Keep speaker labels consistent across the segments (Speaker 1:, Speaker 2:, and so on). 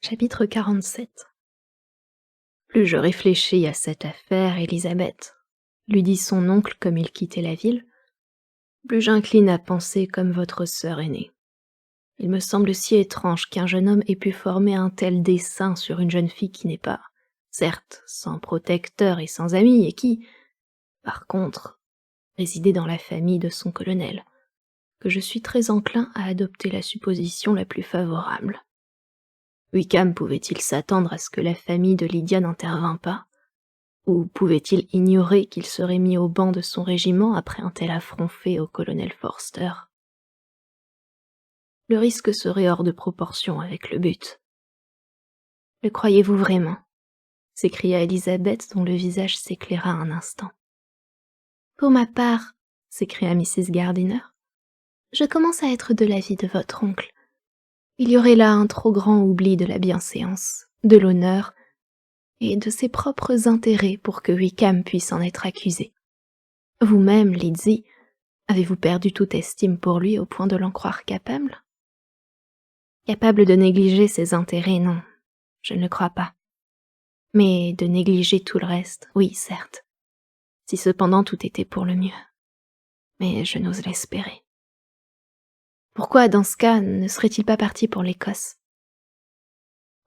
Speaker 1: Chapitre 47. Plus je réfléchis à cette affaire, Élisabeth, lui dit son oncle comme il quittait la ville, plus j'incline à penser comme votre sœur aînée. Il me semble si étrange qu'un jeune homme ait pu former un tel dessein sur une jeune fille qui n'est pas, certes, sans protecteur et sans amis, et qui, par contre, résidait dans la famille de son colonel, que je suis très enclin à adopter la supposition la plus favorable. Wickham pouvait-il s'attendre à ce que la famille de Lydia n'intervînt pas? Ou pouvait-il ignorer qu'il serait mis au banc de son régiment après un tel affront fait au colonel Forster? Le risque serait hors de proportion avec le but. Le croyez-vous vraiment? S'écria Élisabeth, dont le visage s'éclaira un instant. Pour ma part, s'écria Mrs. Gardiner, je commence à être de l'avis de votre oncle. Il y aurait là un trop grand oubli de la bienséance, de l'honneur et de ses propres intérêts pour que Wickham puisse en être accusé. Vous-même, Lizzie, avez-vous perdu toute estime pour lui au point de l'en croire capable? Capable de négliger ses intérêts, non, je ne le crois pas. Mais de négliger tout le reste, oui, certes. Si cependant tout était pour le mieux. Mais je n'ose l'espérer. Pourquoi, dans ce cas, ne serait-il pas parti pour l'Écosse?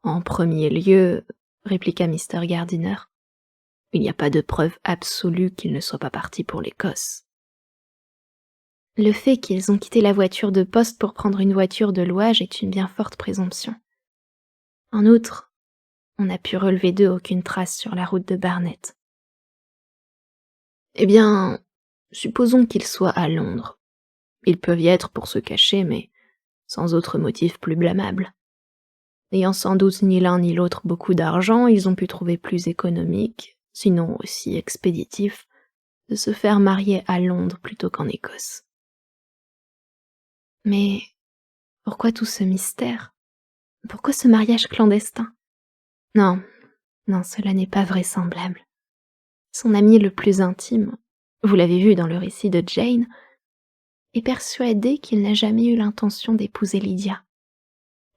Speaker 1: En premier lieu, répliqua Mr. Gardiner, il n'y a pas de preuve absolue qu'il ne soit pas parti pour l'Écosse. Le fait qu'ils ont quitté la voiture de poste pour prendre une voiture de louage est une bien forte présomption. En outre, on n'a pu relever d'eux aucune trace sur la route de Barnet. Eh bien, supposons qu'ils soient à Londres. Ils peuvent y être pour se cacher, mais sans autre motif plus blâmable. N'ayant sans doute ni l'un ni l'autre beaucoup d'argent, ils ont pu trouver plus économique, sinon aussi expéditif, de se faire marier à Londres plutôt qu'en Écosse. Mais pourquoi tout ce mystère? Pourquoi ce mariage clandestin? Non, non, cela n'est pas vraisemblable. Son ami le plus intime, vous l'avez vu dans le récit de Jane, est persuadé qu'il n'a jamais eu l'intention d'épouser Lydia.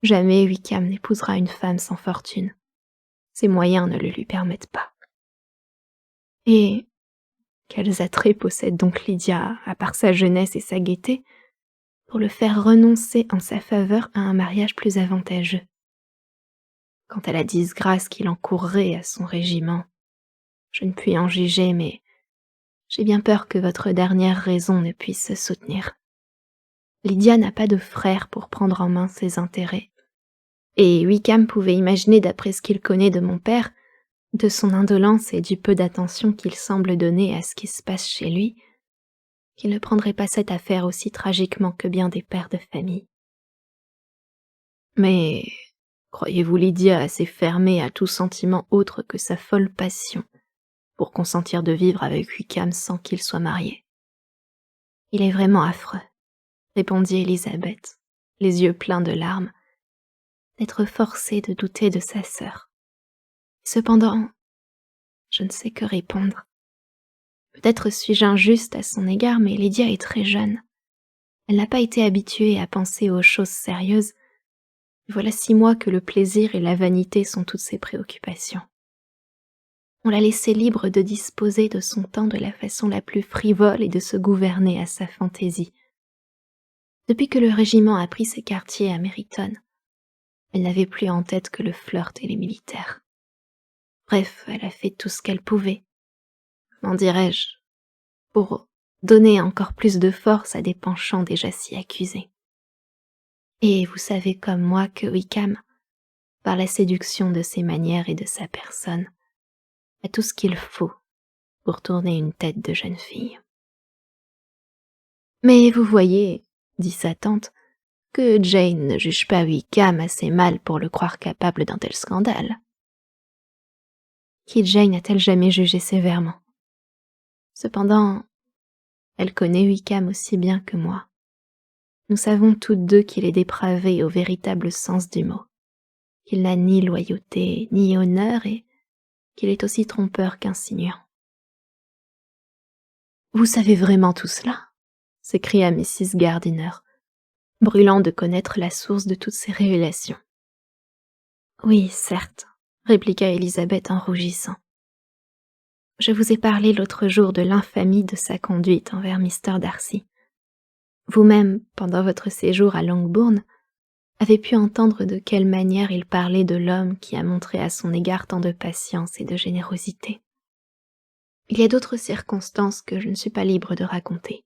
Speaker 1: Jamais Wickham n'épousera une femme sans fortune. Ses moyens ne le lui permettent pas. Et quels attraits possède donc Lydia, à part sa jeunesse et sa gaieté, pour le faire renoncer en sa faveur à un mariage plus avantageux? Quant à la disgrâce qu'il encourrait à son régiment, je ne puis en juger, mais j'ai bien peur que votre dernière raison ne puisse se soutenir. Lydia n'a pas de frère pour prendre en main ses intérêts, et Wickham pouvait imaginer, d'après ce qu'il connaît de mon père, de son indolence et du peu d'attention qu'il semble donner à ce qui se passe chez lui, qu'il ne prendrait pas cette affaire aussi tragiquement que bien des pères de famille. Mais croyez-vous Lydia assez fermée à tout sentiment autre que sa folle passion pour consentir de vivre avec Wickham sans qu'il soit marié? Il est vraiment affreux, répondit Élisabeth, les yeux pleins de larmes, d'être forcée de douter de sa sœur. Cependant, je ne sais que répondre. Peut-être suis-je injuste à son égard, mais Lydia est très jeune. Elle n'a pas été habituée à penser aux choses sérieuses. Voilà 6 mois que le plaisir et la vanité sont toutes ses préoccupations. On l'a laissée libre de disposer de son temps de la façon la plus frivole et de se gouverner à sa fantaisie. Depuis que le régiment a pris ses quartiers à Meryton, elle n'avait plus en tête que le flirt et les militaires. Bref, elle a fait tout ce qu'elle pouvait. M'en dirais-je, pour donner encore plus de force à des penchants déjà si accusés. Et vous savez comme moi que Wickham, par la séduction de ses manières et de sa personne, a tout ce qu'il faut pour tourner une tête de jeune fille. Mais vous voyez, dit sa tante, que Jane ne juge pas Wickham assez mal pour le croire capable d'un tel scandale. Qui Jane a-t-elle jamais jugé sévèrement? Cependant, elle connaît Wickham aussi bien que moi. Nous savons toutes deux qu'il est dépravé au véritable sens du mot, qu'il n'a ni loyauté ni honneur et qu'il est aussi trompeur qu'insinuant. Vous savez vraiment tout cela? S'écria Mrs. Gardiner, brûlant de connaître la source de toutes ces révélations. Oui, certes, répliqua Élisabeth en rougissant. Je vous ai parlé l'autre jour de l'infamie de sa conduite envers Mr. Darcy. Vous-même, pendant votre séjour à Longbourn, avez pu entendre de quelle manière il parlait de l'homme qui a montré à son égard tant de patience et de générosité. Il y a d'autres circonstances que je ne suis pas libre de raconter.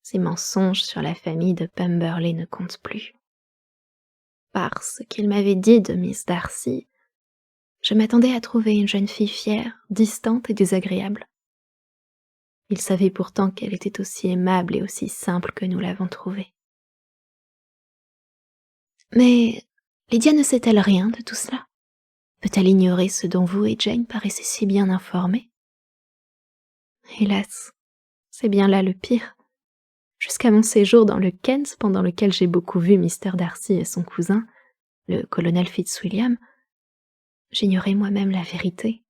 Speaker 1: Ces mensonges sur la famille de Pemberley ne comptent plus. Par ce qu'il m'avait dit de Miss Darcy, je m'attendais à trouver une jeune fille fière, distante et désagréable. Il savait pourtant qu'elle était aussi aimable et aussi simple que nous l'avons trouvée. Mais Lydia ne sait-elle rien de tout cela? Peut-elle ignorer ce dont vous et Jane paraissez si bien informés? Hélas, c'est bien là le pire. Jusqu'à mon séjour dans le Kent, pendant lequel j'ai beaucoup vu Mr. Darcy et son cousin, le colonel Fitzwilliam, j'ignorais moi-même la vérité.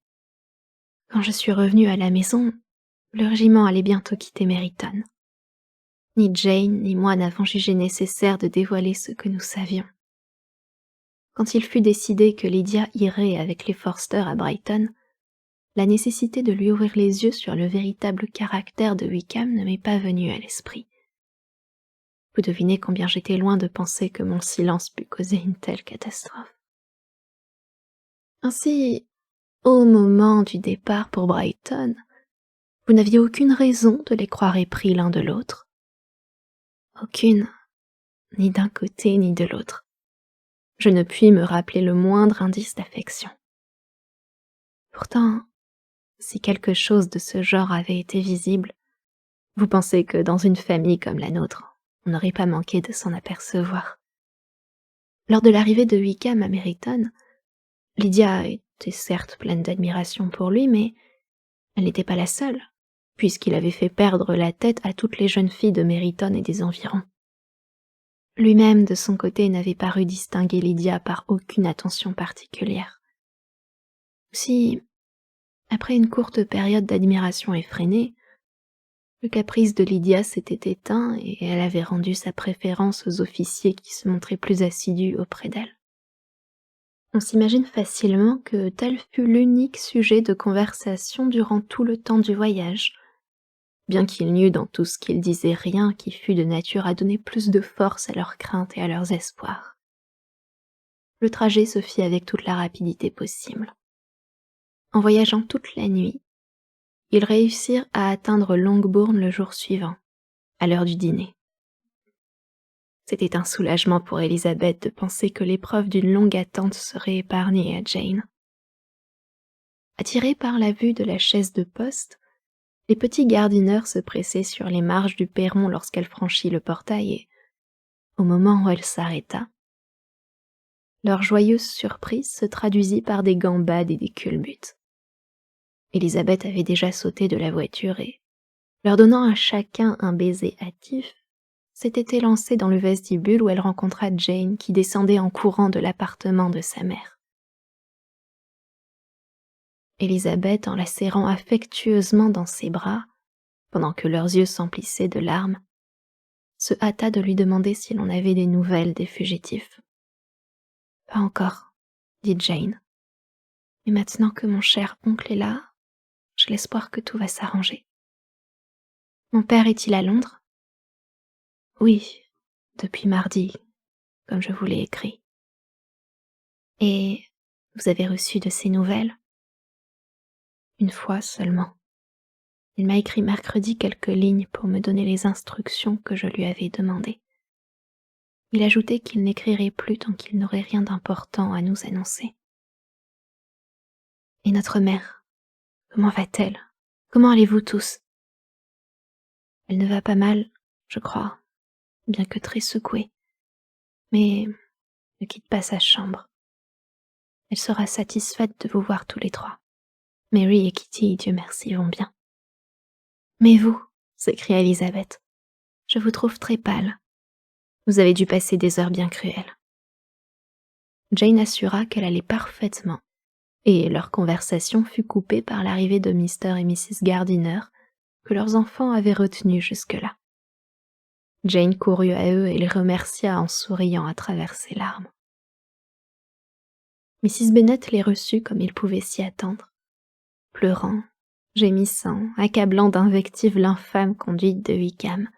Speaker 1: Quand je suis revenue à la maison, le régiment allait bientôt quitter Meryton. Ni Jane ni moi n'avons jugé nécessaire de dévoiler ce que nous savions. Quand il fut décidé que Lydia irait avec les Forster à Brighton, la nécessité de lui ouvrir les yeux sur le véritable caractère de Wickham ne m'est pas venue à l'esprit. Vous devinez combien j'étais loin de penser que mon silence pût causer une telle catastrophe. Ainsi, au moment du départ pour Brighton, vous n'aviez aucune raison de les croire épris l'un de l'autre. Aucune, ni d'un côté ni de l'autre. Je ne puis me rappeler le moindre indice d'affection. Pourtant, si quelque chose de ce genre avait été visible, vous pensez que dans une famille comme la nôtre, on n'aurait pas manqué de s'en apercevoir. Lors de l'arrivée de Wickham à Meryton, Lydia était certes pleine d'admiration pour lui, mais elle n'était pas la seule, puisqu'il avait fait perdre la tête à toutes les jeunes filles de Meryton et des environs. Lui-même, de son côté, n'avait paru distinguer Lydia par aucune attention particulière. Si, après une courte période d'admiration effrénée, le caprice de Lydia s'était éteint et elle avait rendu sa préférence aux officiers qui se montraient plus assidus auprès d'elle. On s'imagine facilement que tel fut l'unique sujet de conversation durant tout le temps du voyage, bien qu'il n'y eût dans tout ce qu'ils disaient rien qui fût de nature à donner plus de force à leurs craintes et à leurs espoirs. Le trajet se fit avec toute la rapidité possible. En voyageant toute la nuit, ils réussirent à atteindre Longbourn le jour suivant, à l'heure du dîner. C'était un soulagement pour Élisabeth de penser que l'épreuve d'une longue attente serait épargnée à Jane. Attirés par la vue de la chaise de poste, les petits Gardiner se pressaient sur les marches du perron lorsqu'elle franchit le portail et, au moment où elle s'arrêta, leur joyeuse surprise se traduisit par des gambades et des culbutes. Élisabeth avait déjà sauté de la voiture et, leur donnant à chacun un baiser hâtif, s'était élancée dans le vestibule où elle rencontra Jane qui descendait en courant de l'appartement de sa mère. Élisabeth, en la serrant affectueusement dans ses bras, pendant que leurs yeux s'emplissaient de larmes, se hâta de lui demander si l'on avait des nouvelles des fugitifs. « Pas encore, » dit Jane. « Mais maintenant que mon cher oncle est là, j'ai l'espoir que tout va s'arranger. » « Mon père est-il à Londres ?»« Oui, depuis mardi, comme je vous l'ai écrit. »« Et vous avez reçu de ses nouvelles ?»« Une fois seulement. Il m'a écrit mercredi quelques lignes pour me donner les instructions que je lui avais demandées. Il ajoutait qu'il n'écrirait plus tant qu'il n'aurait rien d'important à nous annoncer. Et notre mère, comment va-t-elle? Comment allez-vous tous? Elle ne va pas mal, je crois, bien que très secouée. Mais ne quitte pas sa chambre. Elle sera satisfaite de vous voir tous les trois. Mary et Kitty, Dieu merci, vont bien. Mais vous, s'écria Élisabeth, je vous trouve très pâle. Vous avez dû passer des heures bien cruelles. Jane assura qu'elle allait parfaitement, et leur conversation fut coupée par l'arrivée de Mr. et Mrs. Gardiner, que leurs enfants avaient retenus jusque-là. Jane courut à eux et les remercia en souriant à travers ses larmes. Mrs. Bennet les reçut comme il pouvait s'y attendre, pleurant, gémissant, accablant d'invectives l'infâme conduite de Wickham,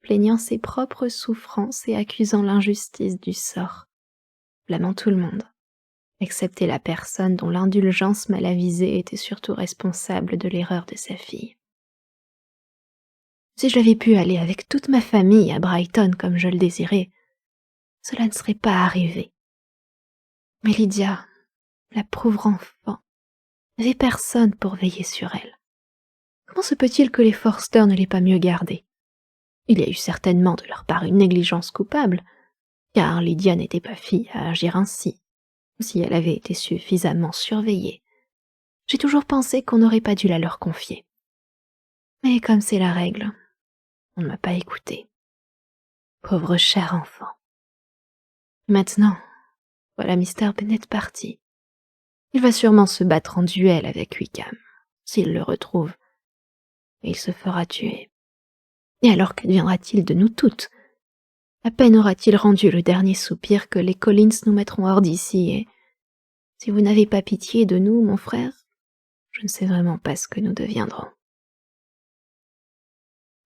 Speaker 1: plaignant ses propres souffrances et accusant l'injustice du sort, blâmant tout le monde, excepté la personne dont l'indulgence mal avisée était surtout responsable de l'erreur de sa fille. Si j'avais pu aller avec toute ma famille à Brighton comme je le désirais, cela ne serait pas arrivé. Mais Lydia, la pauvre enfant, n'avait personne pour veiller sur elle. Comment se peut-il que les Forster ne l'aient pas mieux gardée? Il y a eu certainement de leur part une négligence coupable, car Lydia n'était pas fille à agir ainsi, si elle avait été suffisamment surveillée. J'ai toujours pensé qu'on n'aurait pas dû la leur confier. Mais comme c'est la règle, on ne m'a pas écoutée. Pauvre cher enfant. Maintenant, voilà Mr. Bennet parti. Il va sûrement se battre en duel avec Wickham, s'il le retrouve, et il se fera tuer. Et alors qu'adviendra-t-il de nous toutes? À peine aura-t-il rendu le dernier soupir que les Collins nous mettront hors d'ici, et si vous n'avez pas pitié de nous, mon frère, je ne sais vraiment pas ce que nous deviendrons.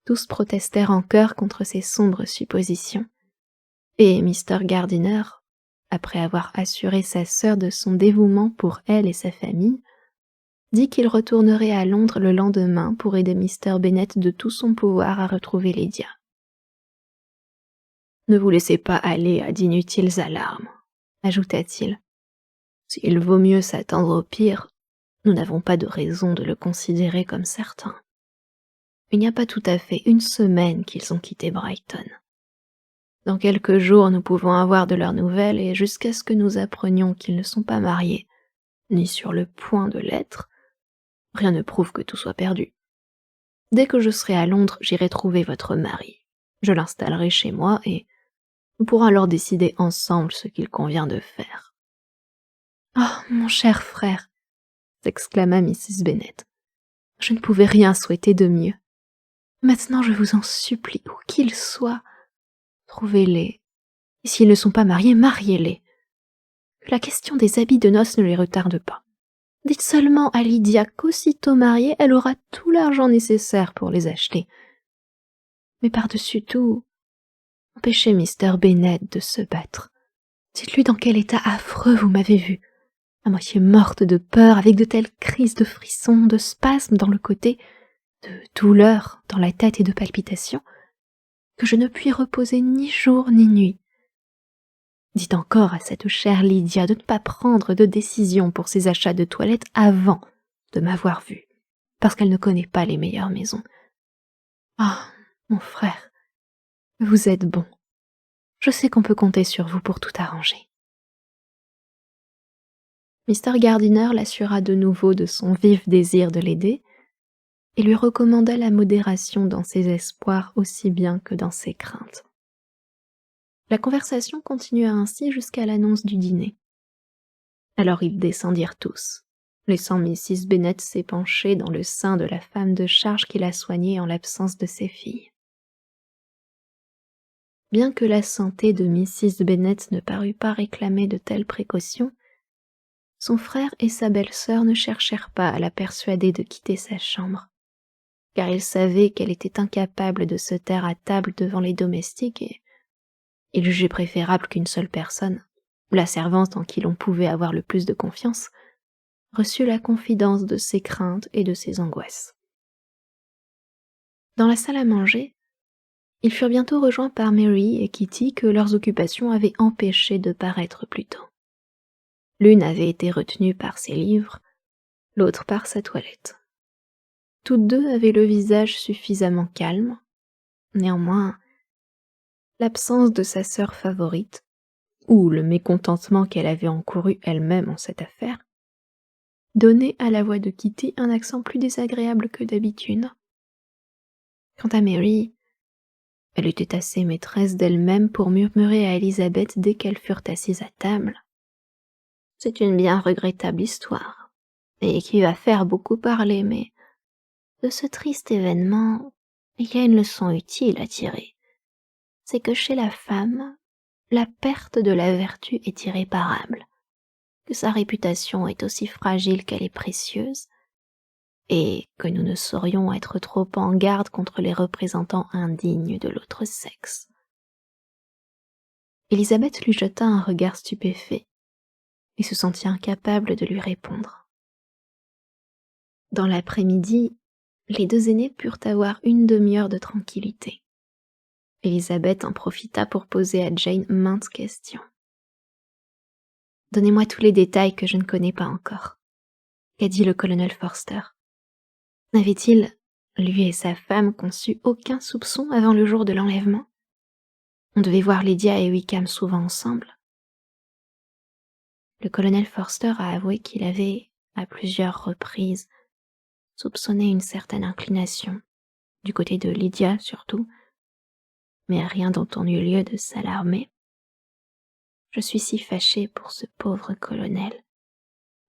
Speaker 1: Tous protestèrent en chœur contre ces sombres suppositions, et Mr. Gardiner, après avoir assuré sa sœur de son dévouement pour elle et sa famille, dit qu'il retournerait à Londres le lendemain pour aider Mr. Bennet de tout son pouvoir à retrouver Lydia. « Ne vous laissez pas aller à d'inutiles alarmes, » ajouta-t-il. « S'il vaut mieux s'attendre au pire, nous n'avons pas de raison de le considérer comme certain. Il n'y a pas tout à fait une semaine qu'ils ont quitté Brighton. Dans quelques jours, nous pouvons avoir de leurs nouvelles, et jusqu'à ce que nous apprenions qu'ils ne sont pas mariés, ni sur le point de l'être, rien ne prouve que tout soit perdu. Dès que je serai à Londres, j'irai trouver votre mari. Je l'installerai chez moi, et nous pourrons alors décider ensemble ce qu'il convient de faire. »« Oh, mon cher frère !» s'exclama Mrs. Bennet. « Je ne pouvais rien souhaiter de mieux. Maintenant, je vous en supplie, où qu'ils soient, trouvez-les, et s'ils ne sont pas mariés, mariez-les. Que la question des habits de noces ne les retarde pas. Dites seulement à Lydia qu'aussitôt mariée, elle aura tout l'argent nécessaire pour les acheter. Mais par-dessus tout, empêchez Mr. Bennet de se battre. Dites-lui dans quel état affreux vous m'avez vue, à moitié morte de peur, avec de telles crises de frissons, de spasmes dans le côté, de douleur dans la tête et de palpitations, que je ne puis reposer ni jour ni nuit. Dites encore à cette chère Lydia de ne pas prendre de décision pour ses achats de toilette avant de m'avoir vue, parce qu'elle ne connaît pas les meilleures maisons. Ah, mon frère, vous êtes bon. Je sais qu'on peut compter sur vous pour tout arranger. Mr. Gardiner l'assura de nouveau de son vif désir de l'aider et lui recommanda la modération dans ses espoirs aussi bien que dans ses craintes. La conversation continua ainsi jusqu'à l'annonce du dîner. Alors ils descendirent tous, laissant Mrs. Bennet s'épancher dans le sein de la femme de charge qui la soignait en l'absence de ses filles. Bien que la santé de Mrs. Bennet ne parût pas réclamer de telles précautions, son frère et sa belle-sœur ne cherchèrent pas à la persuader de quitter sa chambre, car ils savaient qu'elle était incapable de se taire à table devant les domestiques et ils jugeaient préférable qu'une seule personne, la servante en qui l'on pouvait avoir le plus de confiance, reçut la confidence de ses craintes et de ses angoisses. Dans la salle à manger, ils furent bientôt rejoints par Mary et Kitty que leurs occupations avaient empêché de paraître plus tôt. L'une avait été retenue par ses livres, l'autre par sa toilette. Toutes deux avaient le visage suffisamment calme. Néanmoins, l'absence de sa sœur favorite, ou le mécontentement qu'elle avait encouru elle-même en cette affaire, donnait à la voix de Kitty un accent plus désagréable que d'habitude. Quant à Mary, elle était assez maîtresse d'elle-même pour murmurer à Elisabeth dès qu'elles furent assises à table. « C'est une bien regrettable histoire, et qui va faire beaucoup parler, mais de ce triste événement, il y a une leçon utile à tirer. C'est que chez la femme, la perte de la vertu est irréparable, que sa réputation est aussi fragile qu'elle est précieuse, et que nous ne saurions être trop en garde contre les représentants indignes de l'autre sexe. Élisabeth lui jeta un regard stupéfait et se sentit incapable de lui répondre. Dans l'après-midi, les deux aînés purent avoir une demi-heure de tranquillité. Élisabeth en profita pour poser à Jane maintes questions. « Donnez-moi tous les détails que je ne connais pas encore. » qu'a dit le colonel Forster. N'avait-il, lui et sa femme, conçu aucun soupçon avant le jour de l'enlèvement? On devait voir Lydia et Wickham souvent ensemble. Le colonel Forster a avoué qu'il avait, à plusieurs reprises, soupçonné une certaine inclination, du côté de Lydia surtout, mais rien dont on eut lieu de s'alarmer. Je suis si fâchée pour ce pauvre colonel.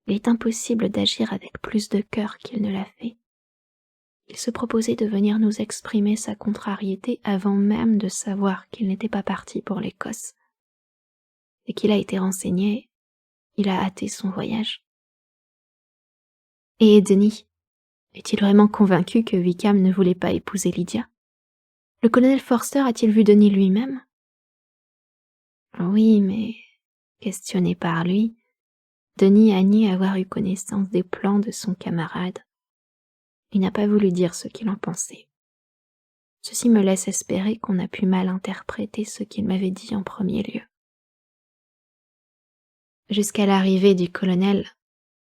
Speaker 1: Il est impossible d'agir avec plus de cœur qu'il ne l'a fait. Il se proposait de venir nous exprimer sa contrariété avant même de savoir qu'il n'était pas parti pour l'Écosse. Dès qu'il a été renseigné, il a hâté son voyage. Et Denis, est-il vraiment convaincu que Wickham ne voulait pas épouser Lydia? Le colonel Forster a-t-il vu Denis lui-même? Oui, mais, questionné par lui, Denis a nié avoir eu connaissance des plans de son camarade. Il n'a pas voulu dire ce qu'il en pensait. Ceci me laisse espérer qu'on a pu mal interpréter ce qu'il m'avait dit en premier lieu. Jusqu'à l'arrivée du colonel,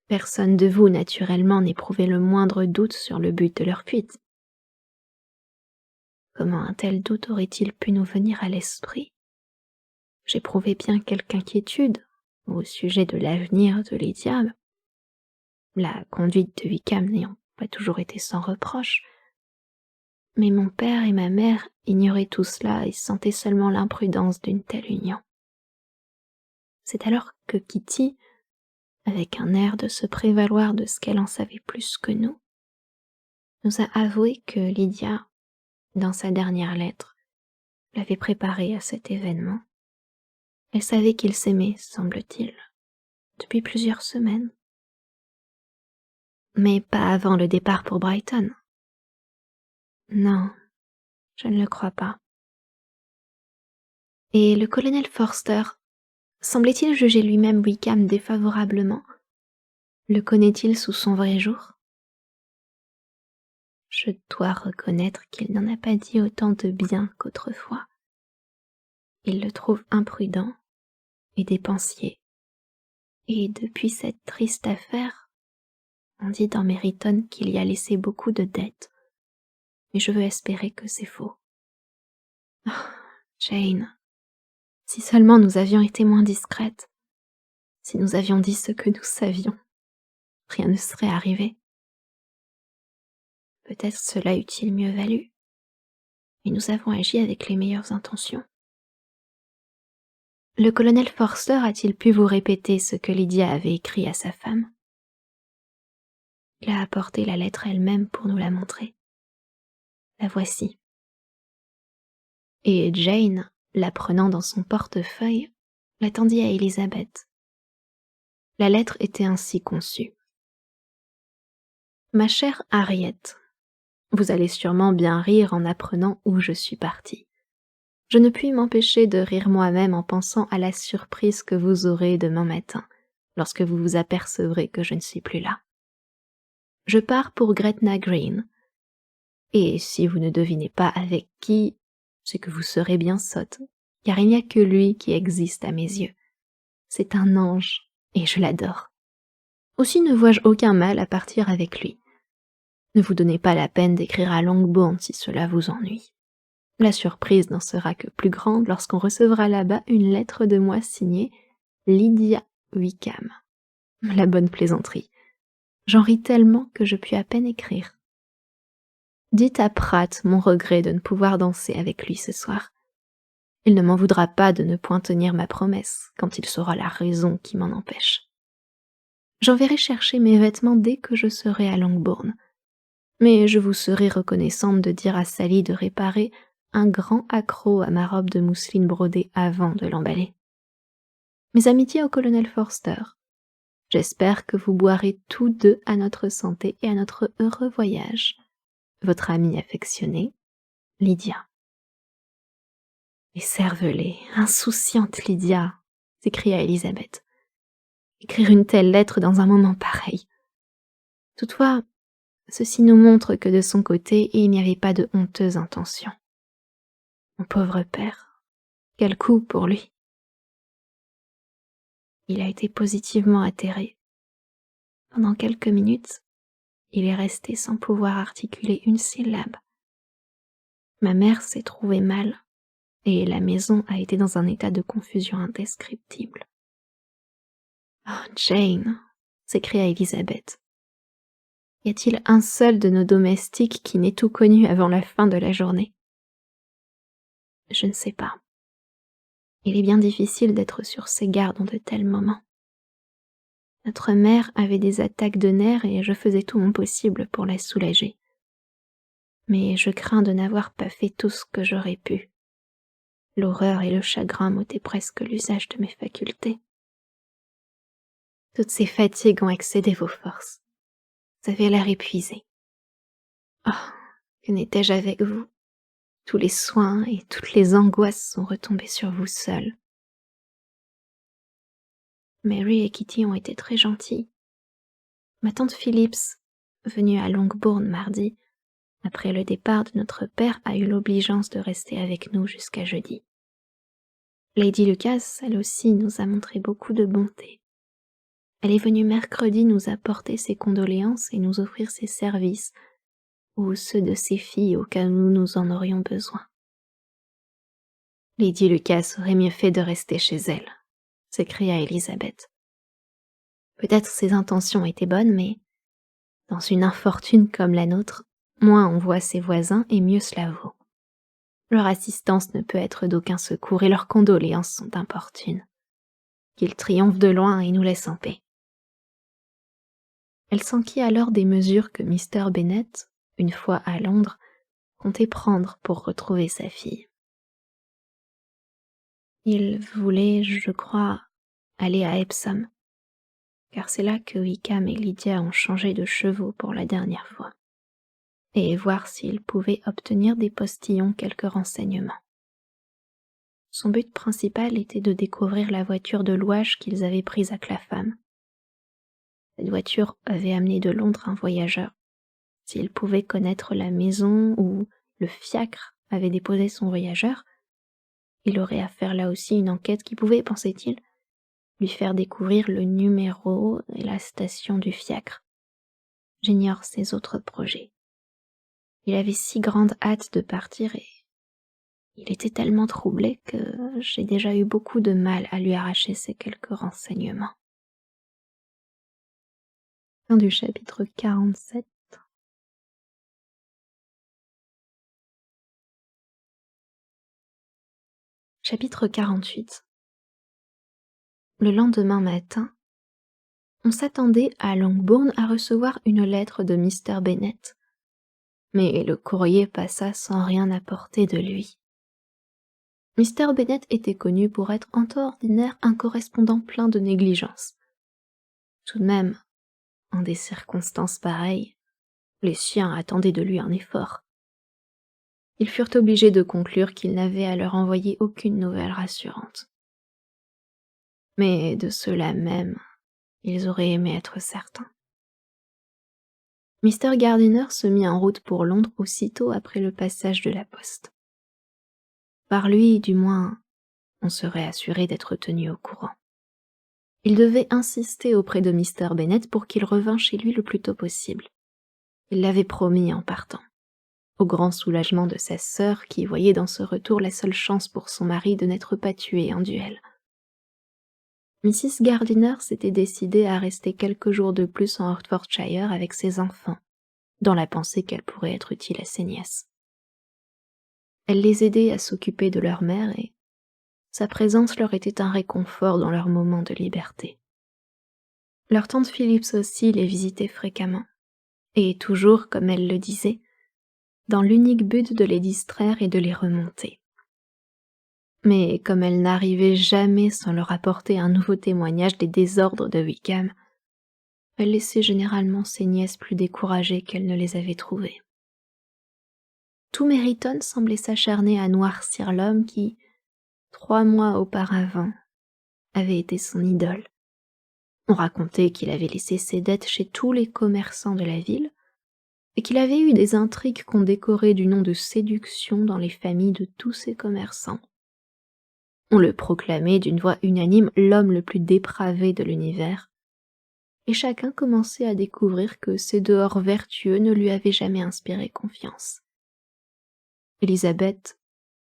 Speaker 1: personne de vous, naturellement, n'éprouvait le moindre doute sur le but de leur fuite. Comment un tel doute aurait-il pu nous venir à l'esprit? J'éprouvais bien quelque inquiétude au sujet de l'avenir de Lydia, la conduite de Wickham n'ayant pas toujours été sans reproche. Mais mon père et ma mère ignoraient tout cela et sentaient seulement l'imprudence d'une telle union. C'est alors que Kitty, avec un air de se prévaloir de ce qu'elle en savait plus que nous a avoué que Lydia, dans sa dernière lettre, l'avait préparé à cet événement. Elle savait qu'il s'aimait, semble-t-il, depuis plusieurs semaines. Mais pas avant le départ pour Brighton. Non, je ne le crois pas. Et le colonel Forster, semblait-il juger lui-même Wickham défavorablement? Le connaît-il sous son vrai jour? Je dois reconnaître qu'il n'en a pas dit autant de bien qu'autrefois. Il le trouve imprudent et dépensier. Et depuis cette triste affaire, on dit dans Meryton qu'il y a laissé beaucoup de dettes. Mais je veux espérer que c'est faux. Oh, Jane, si seulement nous avions été moins discrètes, si nous avions dit ce que nous savions, rien ne serait arrivé. Peut-être cela eût-il mieux valu, mais nous avons agi avec les meilleures intentions. Le colonel Forster a-t-il pu vous répéter ce que Lydia avait écrit à sa femme? Il a apporté la lettre elle-même pour nous la montrer. La voici. Et Jane, la prenant dans son portefeuille, la tendit à Élisabeth. La lettre était ainsi conçue. Ma chère Harriet, vous allez sûrement bien rire en apprenant où je suis partie. Je ne puis m'empêcher de rire moi-même en pensant à la surprise que vous aurez demain matin, lorsque vous vous apercevrez que je ne suis plus là. Je pars pour Gretna Green, et si vous ne devinez pas avec qui, c'est que vous serez bien sotte, car il n'y a que lui qui existe à mes yeux. C'est un ange, et je l'adore. Aussi ne vois-je aucun mal à partir avec lui. Ne vous donnez pas la peine d'écrire à Longbourn si cela vous ennuie. La surprise n'en sera que plus grande lorsqu'on recevra là-bas une lettre de moi signée Lydia Wickham. La bonne plaisanterie. J'en ris tellement que je puis à peine écrire. Dites à Pratt mon regret de ne pouvoir danser avec lui ce soir. Il ne m'en voudra pas de ne point tenir ma promesse quand il saura la raison qui m'en empêche. J'enverrai chercher mes vêtements dès que je serai à Longbourn, mais je vous serai reconnaissante de dire à Sally de réparer un grand accroc à ma robe de mousseline brodée avant de l'emballer. Mes amitiés au colonel Forster. J'espère que vous boirez tous deux à notre santé et à notre heureux voyage. Votre amie affectionnée, Lydia. Écervelée, insouciante Lydia, s'écria Élisabeth. Écrire une telle lettre dans un moment pareil. Toutefois, ceci nous montre que de son côté, il n'y avait pas de honteuse intention. Mon pauvre père, quel coup pour lui. Il a été positivement atterré. Pendant quelques minutes, il est resté sans pouvoir articuler une syllabe. Ma mère s'est trouvée mal, et la maison a été dans un état de confusion indescriptible. « Oh, Jane !» s'écria Élisabeth. « Y a-t-il un seul de nos domestiques qui n'ait tout connu avant la fin de la journée ?» Je ne sais pas. Il est bien difficile d'être sur ses gardes en de tels moments. Notre mère avait des attaques de nerfs et je faisais tout mon possible pour la soulager. Mais je crains de n'avoir pas fait tout ce que j'aurais pu. L'horreur et le chagrin m'ôtaient presque l'usage de mes facultés. Toutes ces fatigues ont excédé vos forces. Vous avez l'air épuisé. Oh, que n'étais-je avec vous? Tous les soins et toutes les angoisses sont retombés sur vous seuls. Mary et Kitty ont été très gentilles. Ma tante Phillips, venue à Longbourn mardi, après le départ de notre père, a eu l'obligeance de rester avec nous jusqu'à jeudi. Lady Lucas, elle aussi, nous a montré beaucoup de bonté. Elle est venue mercredi nous apporter ses condoléances et nous offrir ses services, ou ceux de ses filles au cas où nous en aurions besoin. Lady Lucas aurait mieux fait de rester chez elle, s'écria Élisabeth. Peut-être ses intentions étaient bonnes, mais dans une infortune comme la nôtre, moins on voit ses voisins et mieux cela vaut. Leur assistance ne peut être d'aucun secours et leurs condoléances sont importunes. Qu'ils triomphent de loin et nous laissent en paix. Elle s'enquit alors des mesures que Mr. Bennet, une fois à Londres, comptait prendre pour retrouver sa fille. Il voulait, je crois, aller à Epsom, car c'est là que Wickham et Lydia ont changé de chevaux pour la dernière fois, et voir s'il pouvait obtenir des postillons quelques renseignements. Son but principal était de découvrir la voiture de louage qu'ils avaient prise à Clapham. Cette voiture avait amené de Londres un voyageur. S'il pouvait connaître la maison où le fiacre avait déposé son voyageur, il aurait à faire là aussi une enquête qui pouvait, pensait-il, lui faire découvrir le numéro et la station du fiacre. J'ignore ses autres projets. Il avait si grande hâte de partir et il était tellement troublé que j'ai déjà eu beaucoup de mal à lui arracher ces quelques renseignements. Fin du chapitre 47. Chapitre 48. Le lendemain matin, on s'attendait à Longbourn à recevoir une lettre de Mr. Bennet, mais le courrier passa sans rien apporter de lui. Mr. Bennet était connu pour être en tout ordinaire un correspondant plein de négligence. Tout de même, en des circonstances pareilles, les siens attendaient de lui un effort. Ils furent obligés de conclure qu'il n'avait à leur envoyer aucune nouvelle rassurante. Mais de cela même, ils auraient aimé être certains. Mr. Gardiner se mit en route pour Londres aussitôt après le passage de la poste. Par lui, du moins, on serait assuré d'être tenu au courant. Il devait insister auprès de Mr. Bennet pour qu'il revînt chez lui le plus tôt possible. Il l'avait promis en partant, au grand soulagement de sa sœur qui voyait dans ce retour la seule chance pour son mari de n'être pas tué en duel. Mrs. Gardiner s'était décidée à rester quelques jours de plus en Hertfordshire avec ses enfants, dans la pensée qu'elle pourrait être utile à ses nièces. Elle les aidait à s'occuper de leur mère et sa présence leur était un réconfort dans leurs moments de liberté. Leur tante Phillips aussi les visitait fréquemment, et toujours, comme elle le disait, dans l'unique but de les distraire et de les remonter. Mais comme elle n'arrivait jamais sans leur apporter un nouveau témoignage des désordres de Wickham, Elle laissait généralement ses nièces plus découragées qu'elle ne les avait trouvées. Tout Meryton semblait s'acharner à noircir l'homme qui, 3 mois auparavant, avait été son idole. On racontait qu'il avait laissé ses dettes chez tous les commerçants de la ville, et qu'il avait eu des intrigues qu'on décorait du nom de séduction dans les familles de tous ces commerçants. On le proclamait d'une voix unanime l'homme le plus dépravé de l'univers, et chacun commençait à découvrir que ses dehors vertueux ne lui avaient jamais inspiré confiance. Élisabeth,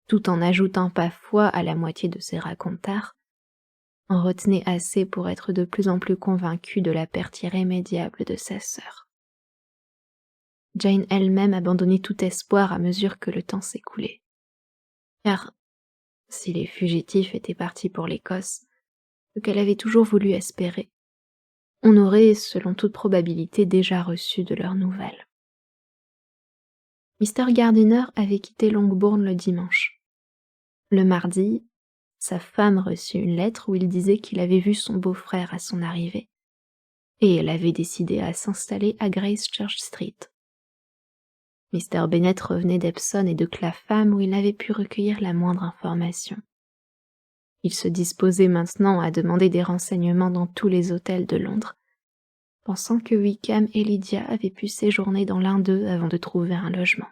Speaker 1: tout en n'ajoutant pas foi à la moitié de ses racontars, en retenait assez pour être de plus en plus convaincue de la perte irrémédiable de sa sœur. Jane elle-même abandonnait tout espoir à mesure que le temps s'écoulait. Car, si les fugitifs étaient partis pour l'Écosse, ce qu'elle avait toujours voulu espérer, on aurait, selon toute probabilité, déjà reçu de leurs nouvelles. Mr. Gardiner avait quitté Longbourn le dimanche. Le mardi, sa femme reçut une lettre où il disait qu'il avait vu son beau-frère à son arrivée, et elle avait décidé à s'installer à Gracechurch Street. Mr. Bennet revenait d'Epsom et de Clapham où il n'avait pu recueillir la moindre information. Il se disposait maintenant à demander des renseignements dans tous les hôtels de Londres, pensant que Wickham et Lydia avaient pu séjourner dans l'un d'eux avant de trouver un logement.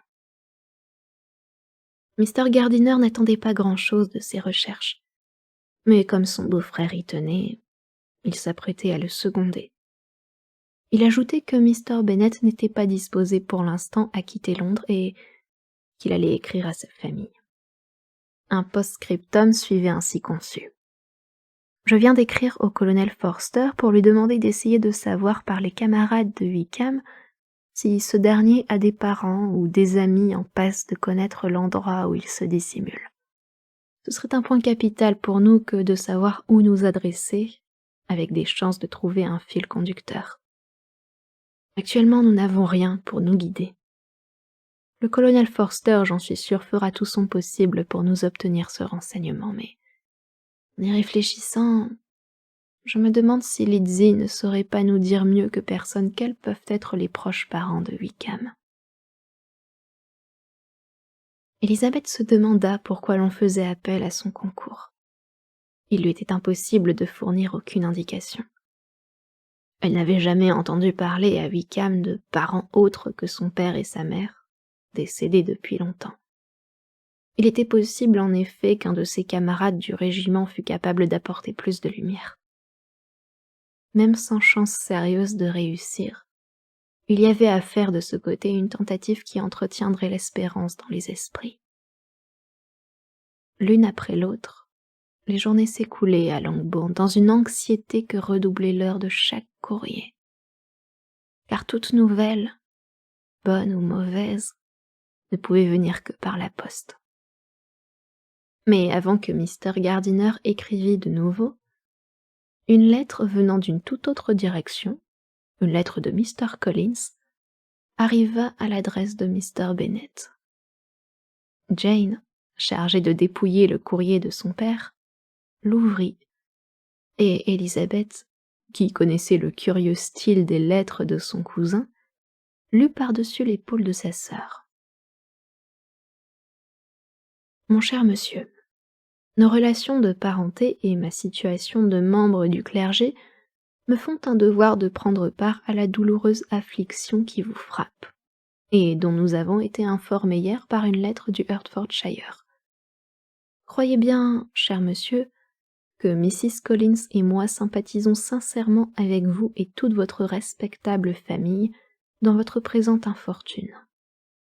Speaker 1: Mr. Gardiner n'attendait pas grand-chose de ces recherches, mais comme son beau-frère y tenait, il s'apprêtait à le seconder. Il ajoutait que Mr. Bennet n'était pas disposé pour l'instant à quitter Londres et qu'il allait écrire à sa famille. Un post-scriptum suivait ainsi conçu. Je viens d'écrire au colonel Forster pour lui demander d'essayer de savoir par les camarades de Wickham si ce dernier a des parents ou des amis en passe de connaître l'endroit où il se dissimule. Ce serait un point capital pour nous que de savoir où nous adresser, avec des chances de trouver un fil conducteur. Actuellement, nous n'avons rien pour nous guider. Le colonel Forster, j'en suis sûr, fera tout son possible pour nous obtenir ce renseignement, mais en y réfléchissant, je me demande si Lizzie ne saurait pas nous dire mieux que personne quels peuvent être les proches parents de Wickham. Élisabeth se demanda pourquoi l'on faisait appel à son concours. Il lui était impossible de fournir aucune indication. Elle n'avait jamais entendu parler à Wickham de parents autres que son père et sa mère, décédés depuis longtemps. Il était possible en effet qu'un de ses camarades du régiment fût capable d'apporter plus de lumière. Même sans chance sérieuse de réussir, il y avait à faire de ce côté une tentative qui entretiendrait l'espérance dans les esprits. L'une après l'autre, les journées s'écoulaient à Longbourn dans une anxiété que redoublait l'heure de chaque courrier. Car toute nouvelle, bonne ou mauvaise, ne pouvait venir que par la poste. Mais avant que Mr. Gardiner écrivît de nouveau, une lettre venant d'une toute autre direction, une lettre de Mr. Collins, arriva à l'adresse de Mr. Bennet. Jane, chargée de dépouiller le courrier de son père, l'ouvrit, et Élisabeth, qui connaissait le curieux style des lettres de son cousin, lut par-dessus l'épaule de sa sœur. Mon cher monsieur, nos relations de parenté et ma situation de membre du clergé me font un devoir de prendre part à la douloureuse affliction qui vous frappe, et dont nous avons été informés hier par une lettre du Hertfordshire. Croyez bien, cher monsieur, que Mrs. Collins et moi sympathisons sincèrement avec vous et toute votre respectable famille dans votre présente infortune,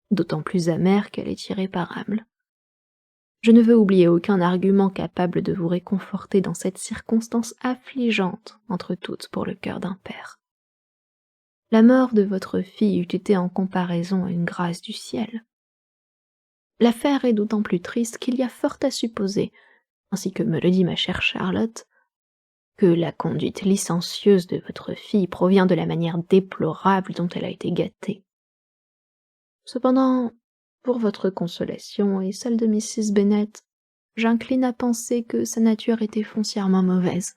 Speaker 1: d'autant plus amère qu'elle est irréparable. Je ne veux oublier aucun argument capable de vous réconforter dans cette circonstance affligeante entre toutes pour le cœur d'un père. La mort de votre fille eût été en comparaison une grâce du ciel. L'affaire est d'autant plus triste qu'il y a fort à supposer, ainsi que me le dit ma chère Charlotte, que la conduite licencieuse de votre fille provient de la manière déplorable dont elle a été gâtée. Cependant, pour votre consolation et celle de Mrs. Bennet, j'incline à penser que sa nature était foncièrement mauvaise,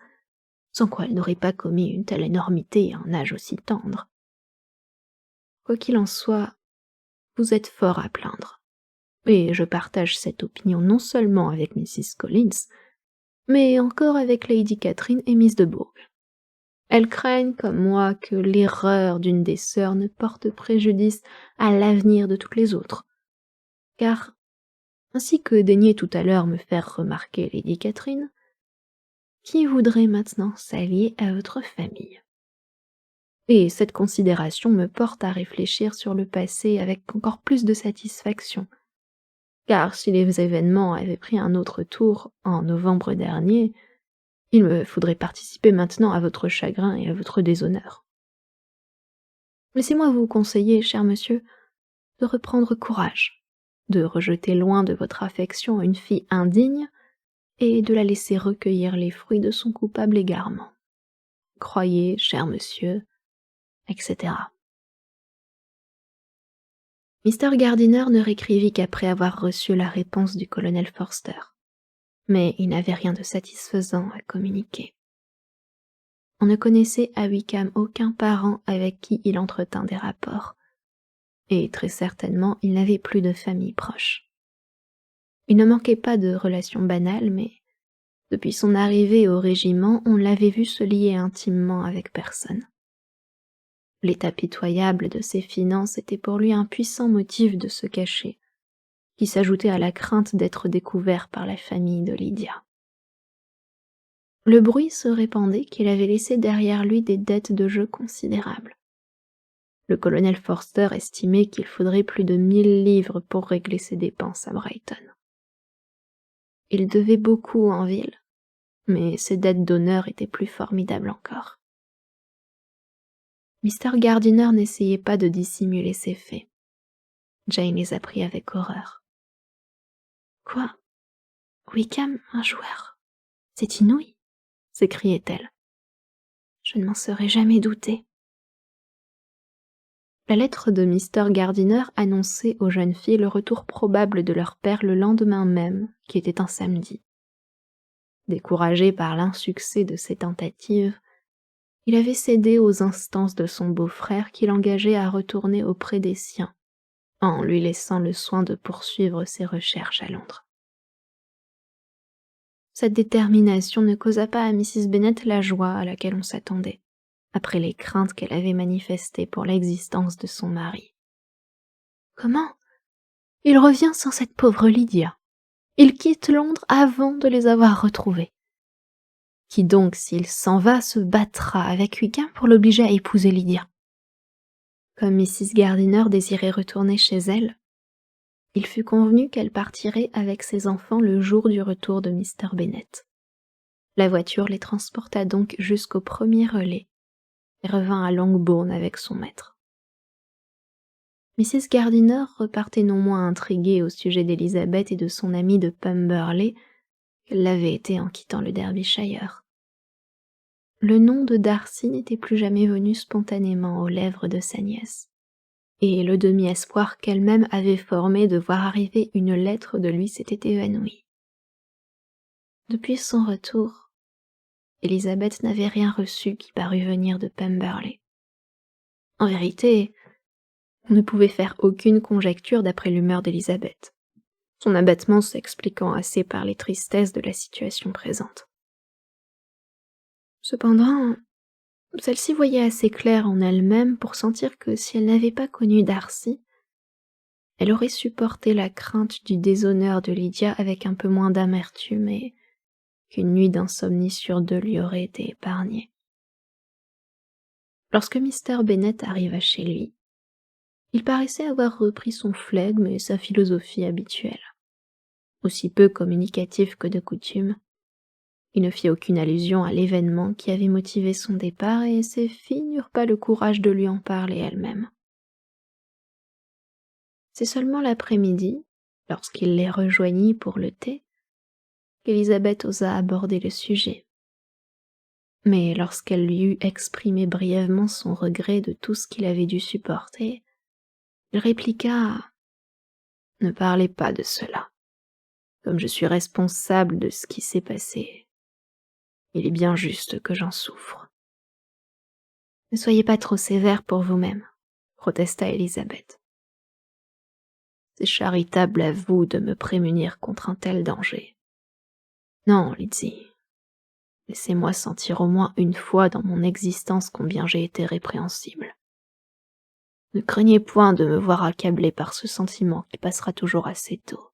Speaker 1: sans quoi elle n'aurait pas commis une telle énormité à un âge aussi tendre. Quoi qu'il en soit, vous êtes fort à plaindre, et je partage cette opinion non seulement avec Mrs. Collins, mais encore avec Lady Catherine et Miss de Bourgh. Elles craignent, comme moi, que l'erreur d'une des sœurs ne porte préjudice à l'avenir de toutes les autres, car, ainsi que daignait tout à l'heure me faire remarquer Lady Catherine, qui voudrait maintenant s'allier à votre famille? Et cette considération me porte à réfléchir sur le passé avec encore plus de satisfaction, car si les événements avaient pris un autre tour en novembre dernier, il me faudrait participer maintenant à votre chagrin et à votre déshonneur. Laissez-moi vous conseiller, cher monsieur, de reprendre courage, de rejeter loin de votre affection une fille indigne et de la laisser recueillir les fruits de son coupable égarement. Croyez, cher monsieur, etc. Mr. Gardiner ne réécrivit qu'après avoir reçu la réponse du colonel Forster, mais il n'avait rien de satisfaisant à communiquer. On ne connaissait à Wickham aucun parent avec qui il entretint des rapports, et très certainement il n'avait plus de famille proche. Il ne manquait pas de relations banales, mais depuis son arrivée au régiment, on l'avait vu se lier intimement avec personne. L'état pitoyable de ses finances était pour lui un puissant motif de se cacher, qui s'ajoutait à la crainte d'être découvert par la famille de Lydia. Le bruit se répandait qu'il avait laissé derrière lui des dettes de jeu considérables. Le colonel Forster estimait qu'il faudrait plus de 1000 livres pour régler ses dépenses à Brighton. Il devait beaucoup en ville, mais ses dettes d'honneur étaient plus formidables encore. Mr. Gardiner n'essayait pas de dissimuler ses faits. Jane les apprit avec horreur. « Quoi? Wickham, un joueur? C'est inouï !» s'écriait-elle. « Je ne m'en serais jamais doutée. » La lettre de Mr. Gardiner annonçait aux jeunes filles le retour probable de leur père le lendemain même, qui était un samedi. Découragé par l'insuccès de ses tentatives, il avait cédé aux instances de son beau-frère qui l'engageait à retourner auprès des siens, en lui laissant le soin de poursuivre ses recherches à Londres. Cette détermination ne causa pas à Mrs. Bennet la joie à laquelle on s'attendait, après les craintes qu'elle avait manifestées pour l'existence de son mari. « Comment? Il revient sans cette pauvre Lydia. Il quitte Londres avant de les avoir retrouvés. Qui donc, s'il s'en va, se battra avec Wickham pour l'obliger à épouser Lydia? » Comme Mrs. Gardiner désirait retourner chez elle, il fut convenu qu'elle partirait avec ses enfants le jour du retour de Mr. Bennet. La voiture les transporta donc jusqu'au premier relais et revint à Longbourn avec son maître. Mrs. Gardiner repartait non moins intriguée au sujet d'Elizabeth et de son amie de Pemberley qu'elle l'avait été en quittant le Derbyshire. Le nom de Darcy n'était plus jamais venu spontanément aux lèvres de sa nièce, et le demi-espoir qu'elle-même avait formé de voir arriver une lettre de lui s'était évanoui. Depuis son retour, Elizabeth n'avait rien reçu qui parût venir de Pemberley. En vérité, on ne pouvait faire aucune conjecture d'après l'humeur d'Elizabeth, son abattement s'expliquant assez par les tristesses de la situation présente. Cependant, celle-ci voyait assez clair en elle-même pour sentir que si elle n'avait pas connu Darcy, elle aurait supporté la crainte du déshonneur de Lydia avec un peu moins d'amertume et qu'une nuit d'insomnie sur 2 lui aurait été épargnée. Lorsque Mr. Bennet arriva chez lui, il paraissait avoir repris son flegme et sa philosophie habituelle. Aussi peu communicatif que de coutume, il ne fit aucune allusion à l'événement qui avait motivé son départ et ses filles n'eurent pas le courage de lui en parler elles-mêmes. C'est seulement l'après-midi, lorsqu'il les rejoignit pour le thé, qu'Élisabeth osa aborder le sujet. Mais lorsqu'elle lui eut exprimé brièvement son regret de tout ce qu'il avait dû supporter, il répliqua « Ne parlez pas de cela. Comme je suis responsable de ce qui s'est passé, Il est bien juste que j'en souffre. Ne soyez pas trop sévère pour vous-même, protesta Élisabeth. C'est charitable à vous de me prémunir contre un tel danger. Non, Lizzie, laissez-moi sentir au moins une fois dans mon existence combien j'ai été répréhensible. Ne craignez point de me voir accablé par ce sentiment qui passera toujours assez tôt.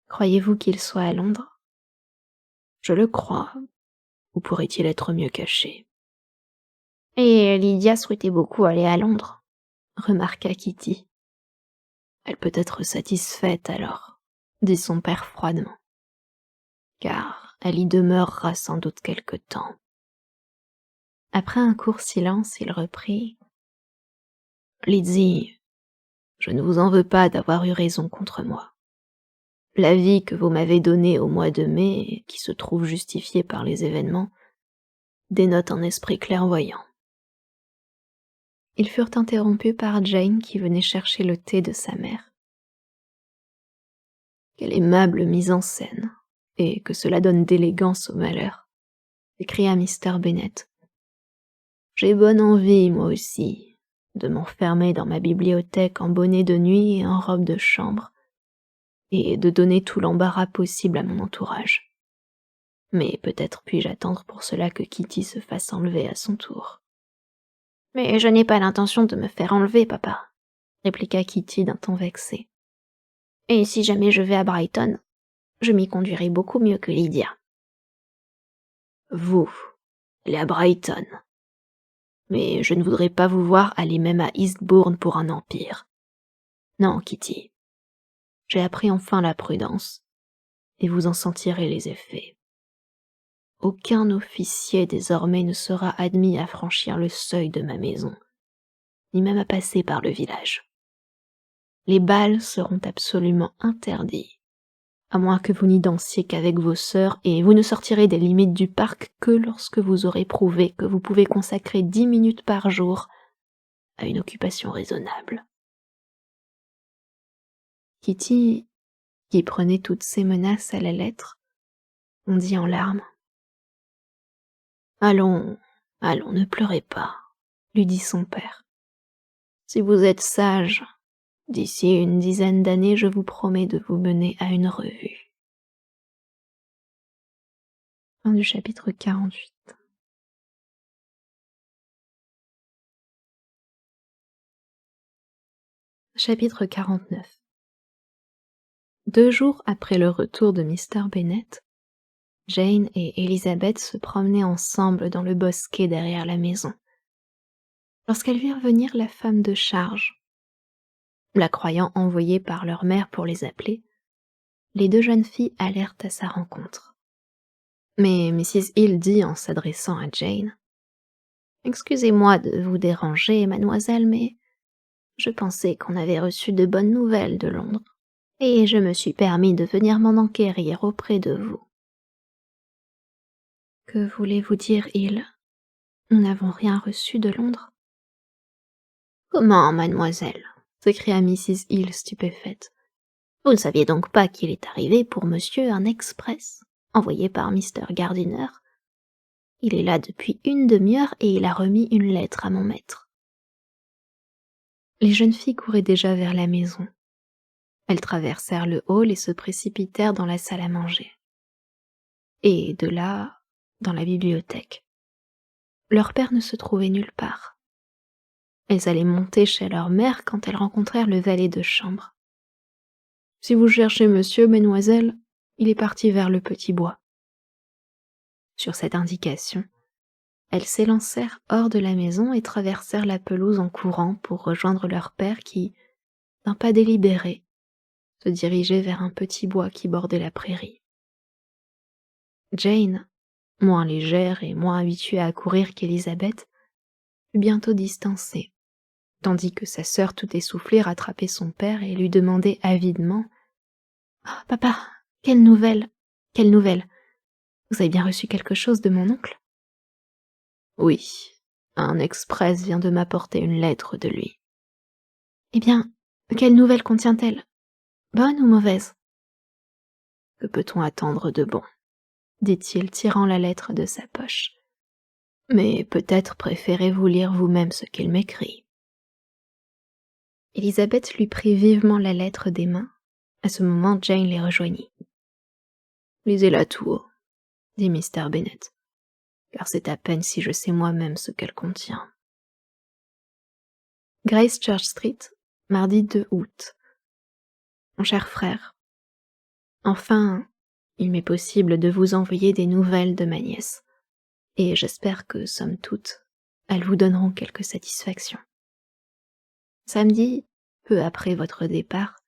Speaker 1: Croyez-vous qu'il soit à Londres? Je le crois. Où pourrait-il être mieux caché? Et Lydia souhaitait beaucoup aller à Londres, remarqua Kitty. Elle peut être satisfaite alors, dit son père froidement, car elle y demeurera sans doute quelque temps. Après un court silence, il reprit. Lizzie, je ne vous en veux pas d'avoir eu raison contre moi. L'avis que vous m'avez donné au mois de mai, qui se trouve justifié par les événements, dénote un esprit clairvoyant. Ils furent interrompus par Jane qui venait chercher le thé de sa mère. Quelle aimable mise en scène, et que cela donne d'élégance au malheur, s'écria Mr. Bennet. J'ai bonne envie, moi aussi, de m'enfermer dans ma bibliothèque en bonnet de nuit et en robe de chambre, et de donner tout l'embarras possible à mon entourage. Mais peut-être puis-je attendre pour cela que Kitty se fasse enlever à son tour. Mais je n'ai pas l'intention de me faire enlever, papa, répliqua Kitty d'un ton vexé. Et si jamais je vais à Brighton, je m'y conduirai beaucoup mieux que Lydia. Vous, aller à Brighton. Mais je ne voudrais pas vous voir aller même à Eastbourne pour un empire. Non, Kitty. J'ai appris enfin la prudence, et vous en sentirez les effets. Aucun officier désormais ne sera admis à franchir le seuil de ma maison, ni même à passer par le village. Les bals seront absolument interdits, à moins que vous n'y dansiez qu'avec vos sœurs, et vous ne sortirez des limites du parc que lorsque vous aurez prouvé que vous pouvez consacrer 10 minutes par jour à une occupation raisonnable. Kitty, qui prenait toutes ces menaces à la lettre, fondit en larmes. Allons, allons, ne pleurez pas, lui dit son père. Si vous êtes sage, d'ici une dizaine d'années, je vous promets de vous mener à une revue. Fin du chapitre 48. Chapitre 49. 2 jours après le retour de Mr. Bennet, Jane et Elizabeth se promenaient ensemble dans le bosquet derrière la maison, lorsqu'elles virent venir la femme de charge. La croyant envoyée par leur mère pour les appeler, les 2 jeunes filles allèrent à sa rencontre. Mais Mrs. Hill dit en s'adressant à Jane, « Excusez-moi de vous déranger, mademoiselle, mais je pensais qu'on avait reçu de bonnes nouvelles de Londres, et je me suis permis de venir m'en enquérir auprès de vous. » Que voulez-vous dire, Hill? Nous n'avons rien reçu de Londres. Comment, mademoiselle? S'écria Mrs. Hill stupéfaite. Vous ne saviez donc pas qu'il est arrivé pour monsieur un express, envoyé par Mr. Gardiner? Il est là depuis une demi-heure et il a remis une lettre à mon maître. Les jeunes filles couraient déjà vers la maison. Elles traversèrent le hall et se précipitèrent dans la salle à manger. Et de là, dans la bibliothèque. Leur père ne se trouvait nulle part. Elles allaient monter chez leur mère quand elles rencontrèrent le valet de chambre. « Si vous cherchez monsieur, mesdemoiselles, il est parti vers le petit bois. » Sur cette indication, elles s'élancèrent hors de la maison et traversèrent la pelouse en courant pour rejoindre leur père qui, d'un pas délibéré, se dirigeait vers un petit bois qui bordait la prairie. Jane, moins légère et moins habituée à courir qu'Elizabeth, fut bientôt distancée, tandis que sa sœur tout essoufflée rattrapait son père et lui demandait avidement « Oh, papa, quelle nouvelle? Quelle nouvelle? Vous avez bien reçu quelque chose de mon oncle ?»« Oui, un express vient de m'apporter une lettre de lui. »« Eh bien, quelle nouvelle contient-elle? Bonne ou mauvaise ? » « Que peut-on attendre de bon ? dit-il, tirant la lettre de sa poche. Mais peut-être préférez-vous lire vous-même ce qu'il m'écrit. Élisabeth lui prit vivement la lettre des mains. À ce moment, Jane les rejoignit. Lisez-la tout haut, dit Mr. Bennet, car c'est à peine si je sais moi-même ce qu'elle contient. Grace Church Street, mardi 2 août. Mon cher frère, enfin, il m'est possible de vous envoyer des nouvelles de ma nièce, et j'espère que, somme toute, elles vous donneront quelque satisfaction. Samedi, peu après votre départ,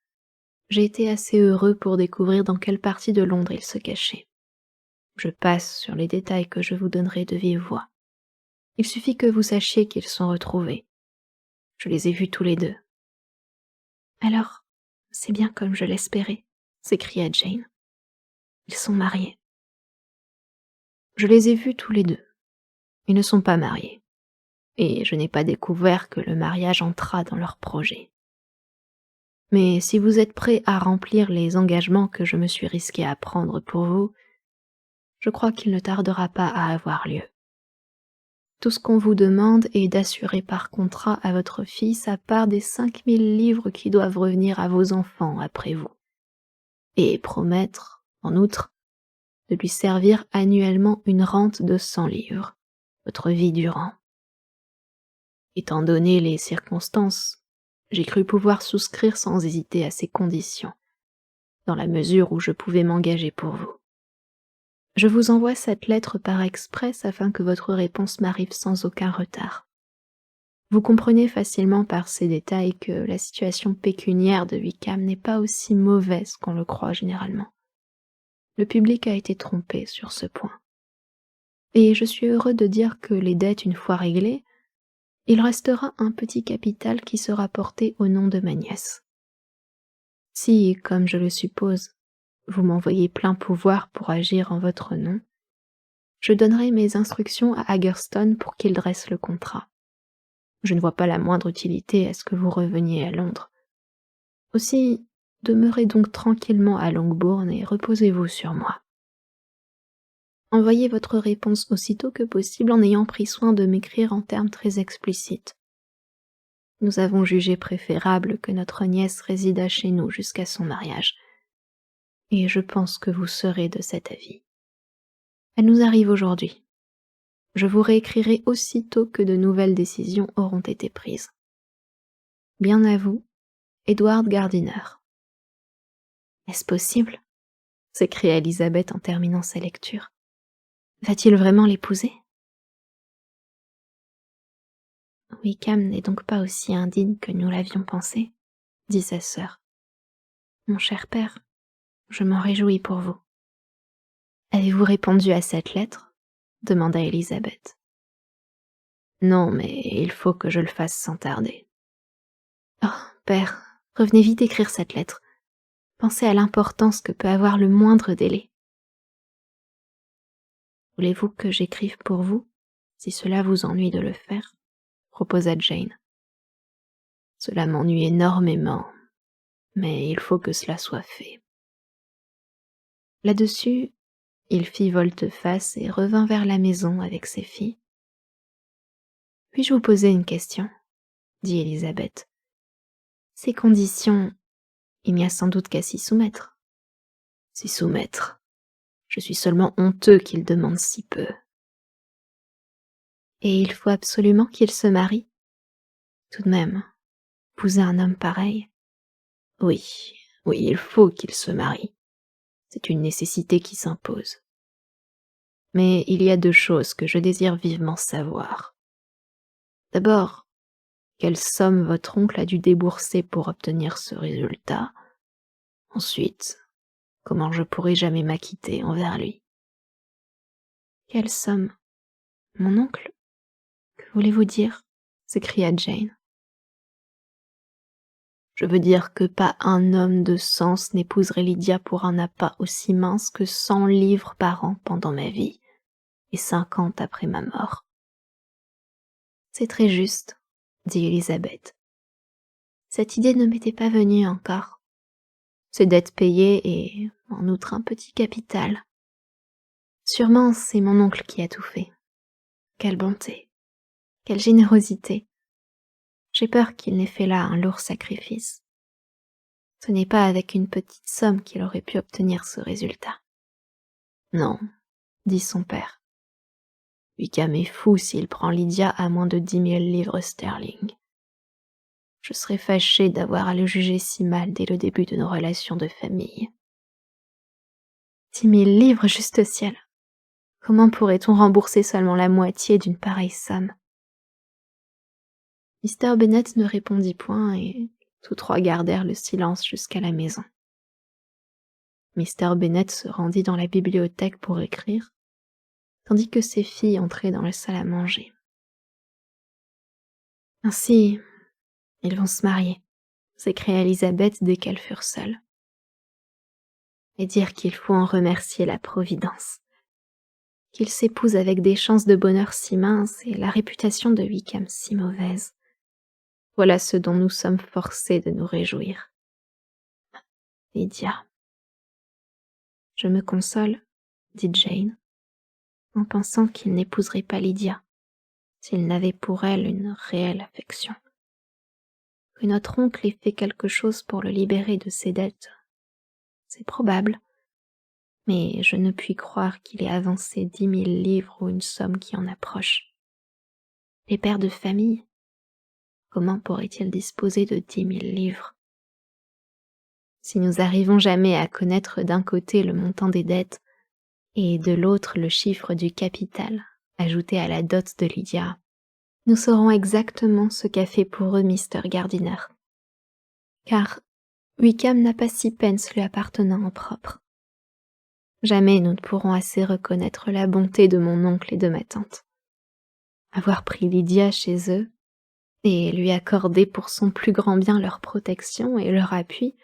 Speaker 1: j'ai été assez heureux pour découvrir dans quelle partie de Londres il se cachait. Je passe sur les détails que je vous donnerai de vive voix. Il suffit que vous sachiez qu'ils sont retrouvés. Je les ai vus tous les deux. Alors, c'est bien comme je l'espérais, s'écria Jane. Ils sont mariés. Je les ai vus tous les deux. Ils ne sont pas mariés. Et je n'ai pas découvert que le mariage entrât dans leurs projets. Mais si vous êtes prêt à remplir les engagements que je me suis risqué à prendre pour vous, je crois qu'il ne tardera pas à avoir lieu. Tout ce qu'on vous demande est d'assurer par contrat à votre fille sa part des 5000 livres qui doivent revenir à vos enfants après vous, et promettre, en outre, de lui servir annuellement une rente de 100 livres, votre vie durant. Étant donné les circonstances, j'ai cru pouvoir souscrire sans hésiter à ces conditions, dans la mesure où je pouvais m'engager pour vous. Je vous envoie cette lettre par express afin que votre réponse m'arrive sans aucun retard. Vous comprenez facilement par ces détails que la situation pécuniaire de Wickham n'est pas aussi mauvaise qu'on le croit généralement. Le public a été trompé sur ce point. Et je suis heureux de dire que les dettes une fois réglées, il restera un petit capital qui sera porté au nom de ma nièce. Si, comme je le suppose, vous m'envoyez plein pouvoir pour agir en votre nom, je donnerai mes instructions à Haggerston pour qu'il dresse le contrat. Je ne vois pas la moindre utilité à ce que vous reveniez à Londres. Aussi, demeurez donc tranquillement à Longbourn et reposez-vous sur moi. Envoyez votre réponse aussitôt que possible en ayant pris soin de m'écrire en termes très explicites. Nous avons jugé préférable que notre nièce résidât chez nous jusqu'à son mariage, et je pense que vous serez de cet avis. Elle nous arrive aujourd'hui. Je vous réécrirai aussitôt que de nouvelles décisions auront été prises. Bien à vous, Edward Gardiner. Est-ce possible? S'écria Élisabeth en terminant sa lecture. Va-t-il vraiment l'épouser? Wickham n'est donc pas aussi indigne que nous l'avions pensé, dit sa sœur. Mon cher père, je m'en réjouis pour vous. Avez-vous répondu à cette lettre? Demanda Élisabeth. Non, mais il faut que je le fasse sans tarder. Oh, père, revenez vite écrire cette lettre. Pensez à l'importance que peut avoir le moindre délai. Voulez-vous que j'écrive pour vous, si cela vous ennuie de le faire? Proposa Jane. Cela m'ennuie énormément, mais il faut que cela soit fait. Là-dessus, il fit volte-face et revint vers la maison avec ses filles. Puis-je vous poser une question? Dit Élisabeth. Ces conditions, il n'y a sans doute qu'à s'y soumettre. S'y soumettre. Je suis seulement honteux qu'il demande si peu. Et il faut absolument qu'il se marie. Tout de même, épouser un homme pareil. Oui, oui, il faut qu'il se marie. C'est une nécessité qui s'impose. Mais il y a 2 choses que je désire vivement savoir. D'abord, quelle somme votre oncle a dû débourser pour obtenir ce résultat? Ensuite, comment je pourrai jamais m'acquitter envers lui? Quelle somme? Mon oncle? Que voulez-vous dire? S'écria Jane. Je veux dire que pas un homme de sens n'épouserait Lydia pour un appât aussi mince que 100 livres par an pendant ma vie, et 50 après ma mort. C'est très juste, dit Élisabeth. Cette idée ne m'était pas venue encore. Ces dettes payées et, en outre, un petit capital. Sûrement, c'est mon oncle qui a tout fait. Quelle bonté, quelle générosité. J'ai peur qu'il n'ait fait là un lourd sacrifice. Ce n'est pas avec une petite somme qu'il aurait pu obtenir ce résultat. Non, dit son père. Wickham est fou s'il prend Lydia à moins de 10 000 livres sterling. Je serais fâchée d'avoir à le juger si mal dès le début de nos relations de famille. 10 000 livres, juste ciel. Comment pourrait-on rembourser seulement la moitié d'une pareille somme? Mr. Bennet ne répondit point et tous trois gardèrent le silence jusqu'à la maison. Mr. Bennet se rendit dans la bibliothèque pour écrire, tandis que ses filles entraient dans la salle à manger. Ainsi, ils vont se marier, s'écria Elisabeth dès qu'elles furent seules. Et dire qu'il faut en remercier la Providence. Qu'ils s'épousent avec des chances de bonheur si minces et la réputation de Wickham si mauvaise. Voilà ce dont nous sommes forcés de nous réjouir. Lydia. Je me console, dit Jane, en pensant qu'il n'épouserait pas Lydia, s'il n'avait pour elle une réelle affection. Que notre oncle ait fait quelque chose pour le libérer de ses dettes, c'est probable, mais je ne puis croire qu'il ait avancé 10 000 livres ou une somme qui en approche. Les pères de famille, comment pourraient-ils disposer de 10 000 livres? Si nous arrivons jamais à connaître d'un côté le montant des dettes et de l'autre le chiffre du capital ajouté à la dot de Lydia, nous saurons exactement ce qu'a fait pour eux Mr. Gardiner. Car Wickham n'a pas 6 pence lui appartenant en propre. Jamais nous ne pourrons assez reconnaître la bonté de mon oncle et de ma tante. Avoir pris Lydia chez eux et lui accorder pour son plus grand bien leur protection et leur appui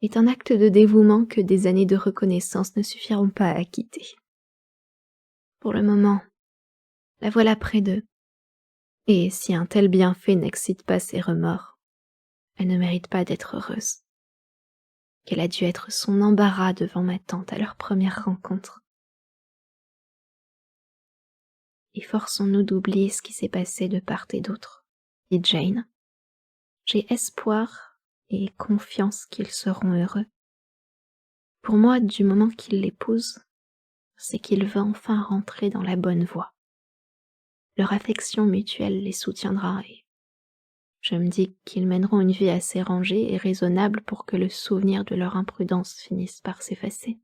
Speaker 1: est un acte de dévouement que des années de reconnaissance ne suffiront pas à acquitter. Pour le moment, la voilà près d'eux, et si un tel bienfait n'excite pas ses remords, elle ne mérite pas d'être heureuse. Quel a dû être son embarras devant ma tante à leur première rencontre. Et forçons-nous d'oublier ce qui s'est passé de part et d'autre, dit Jane. J'ai espoir et confiance qu'ils seront heureux. Pour moi, du moment qu'il l'épouse, c'est qu'il va enfin rentrer dans la bonne voie. Leur affection mutuelle les soutiendra et je me dis qu'ils mèneront une vie assez rangée et raisonnable pour que le souvenir de leur imprudence finisse par s'effacer.